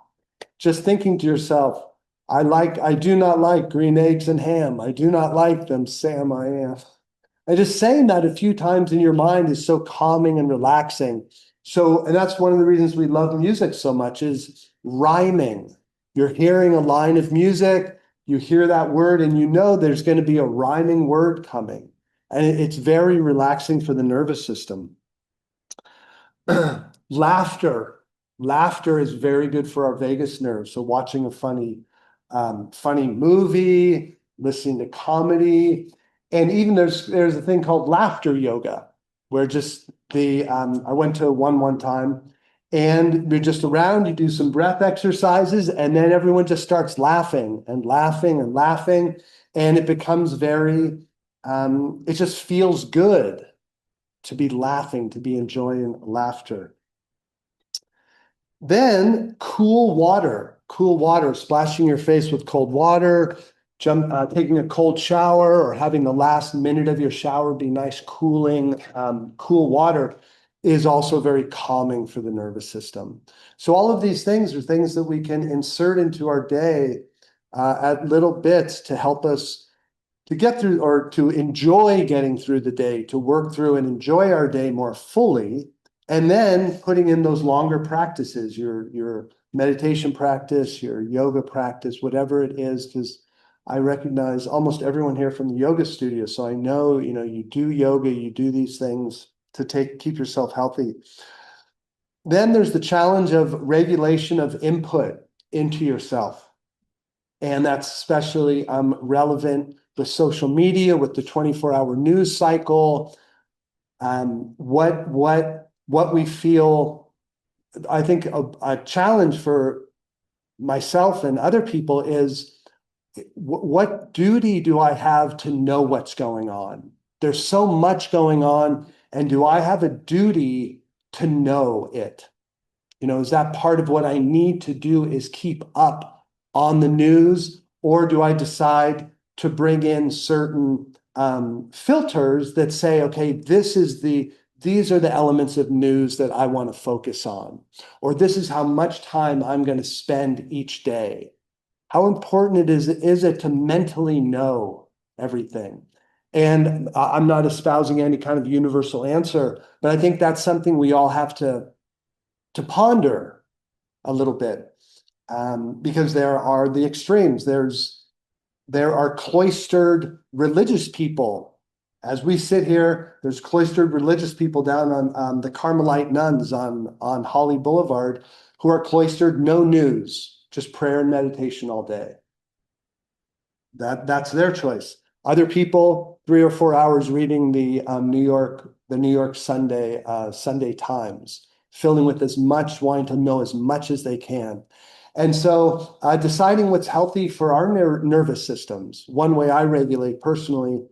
just thinking to yourself, I do not like green eggs and ham. I do not like them, Sam, I am. And just saying that a few times in your mind is so calming and relaxing. So, and that's one of the reasons we love music so much, is rhyming. You're hearing a line of music, you hear that word, and you know there's going to be a rhyming word coming. And it's very relaxing for the nervous system. Laughter. Laughter is very good for our vagus nerve. So watching a funny movie, listening to comedy, and even there's a thing called laughter yoga, where just I went to one time, and you're just around, you do some breath exercises, and then everyone just starts laughing and laughing and laughing, and it becomes it just feels good to be laughing, to be enjoying laughter. Then cool water, splashing your face with cold water, taking a cold shower, or having the last minute of your shower be nice, cooling, cool water is also very calming for the nervous system. So all of these things are things that we can insert into our day at little bits to help us to get through, or to enjoy getting through the day, to work through and enjoy our day more fully. And then putting in those longer practices, your meditation practice, your yoga practice, whatever it is, because I recognize almost everyone here from the yoga studio. So I know, you do yoga, you do these things to keep yourself healthy. Then there's the challenge of regulation of input into yourself. And that's especially relevant with social media, with the 24-hour news cycle. What we feel, I think a challenge for myself and other people is, what duty do I have to know what's going on? There's so much going on, and do I have a duty to know it? Is that part of what I need to do, is keep up on the news, or do I decide to bring in certain filters that say, okay, these are the elements of news that I want to focus on, or this is how much time I'm going to spend each day. How important is it to mentally know everything? And I'm not espousing any kind of universal answer, but I think that's something we all have to ponder a little bit, because there are the extremes. There are cloistered religious people. As we sit here, there's cloistered religious people down on the Carmelite nuns on Holly Boulevard who are cloistered, no news, just prayer and meditation all day. That's their choice. Other people, 3 or 4 hours reading the New York Sunday Times, filling with wanting to know as much as they can. And so deciding what's healthy for our nervous systems. One way I regulate personally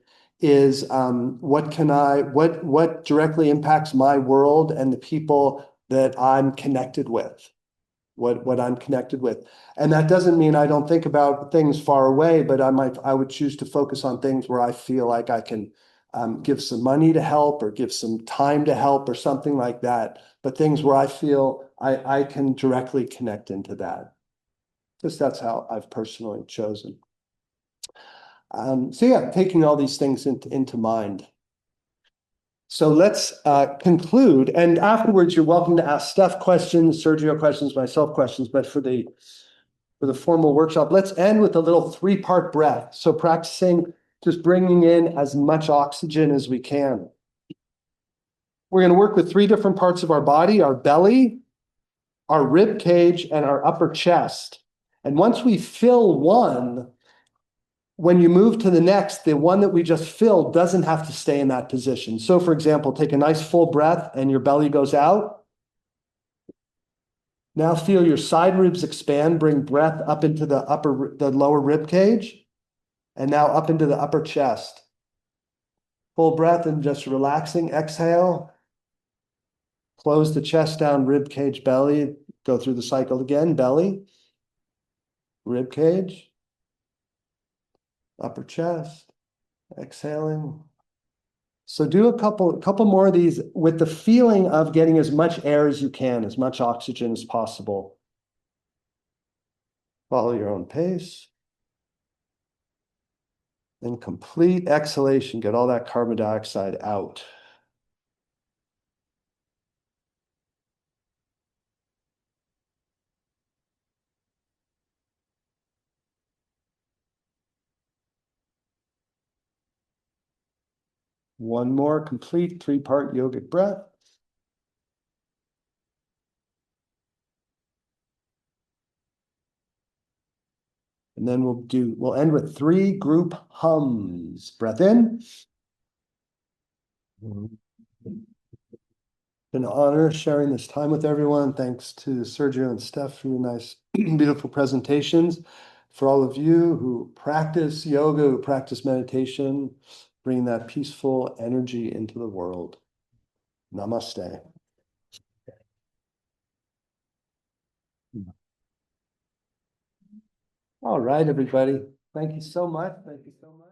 is what directly impacts my world and the people that I'm connected with. What I'm connected with. And that doesn't mean I don't think about things far away, but I would choose to focus on things where I feel like I can give some money to help, or give some time to help, or something like that. But things where I feel I can directly connect into that. Just that's how I've personally chosen. So yeah, taking all these things into mind. So let's conclude, and afterwards you're welcome to ask Steph questions, Sergio questions, myself questions, but for the for the formal workshop. Let's end with a little 3-part breath. So practicing just bringing in as much oxygen as we can. We're going to work with 3 different parts of our body, our belly, our rib cage, and our upper chest. And once we fill one, when you move to the next, the one that we just filled doesn't have to stay in that position. So for example, take a nice full breath and your belly goes out. Now feel your side ribs expand, bring breath up into the lower rib cage, and now up into the upper chest. Full breath and just relaxing, exhale. Close the chest down, rib cage, belly. Go through the cycle again, belly, rib cage, upper chest, exhaling. So do a couple more of these with the feeling of getting as much air as you can, as much oxygen as possible. Follow your own pace. Then complete exhalation, get all that carbon dioxide out. One more complete 3-part yogic breath. And then we'll end with 3 group hums. Breath in. An honor sharing this time with everyone. Thanks to Sergio and Steph for your nice, beautiful presentations. For all of you who practice yoga, who practice meditation, bring that peaceful energy into the world. Namaste. All right, everybody. Thank you so much. Thank you so much.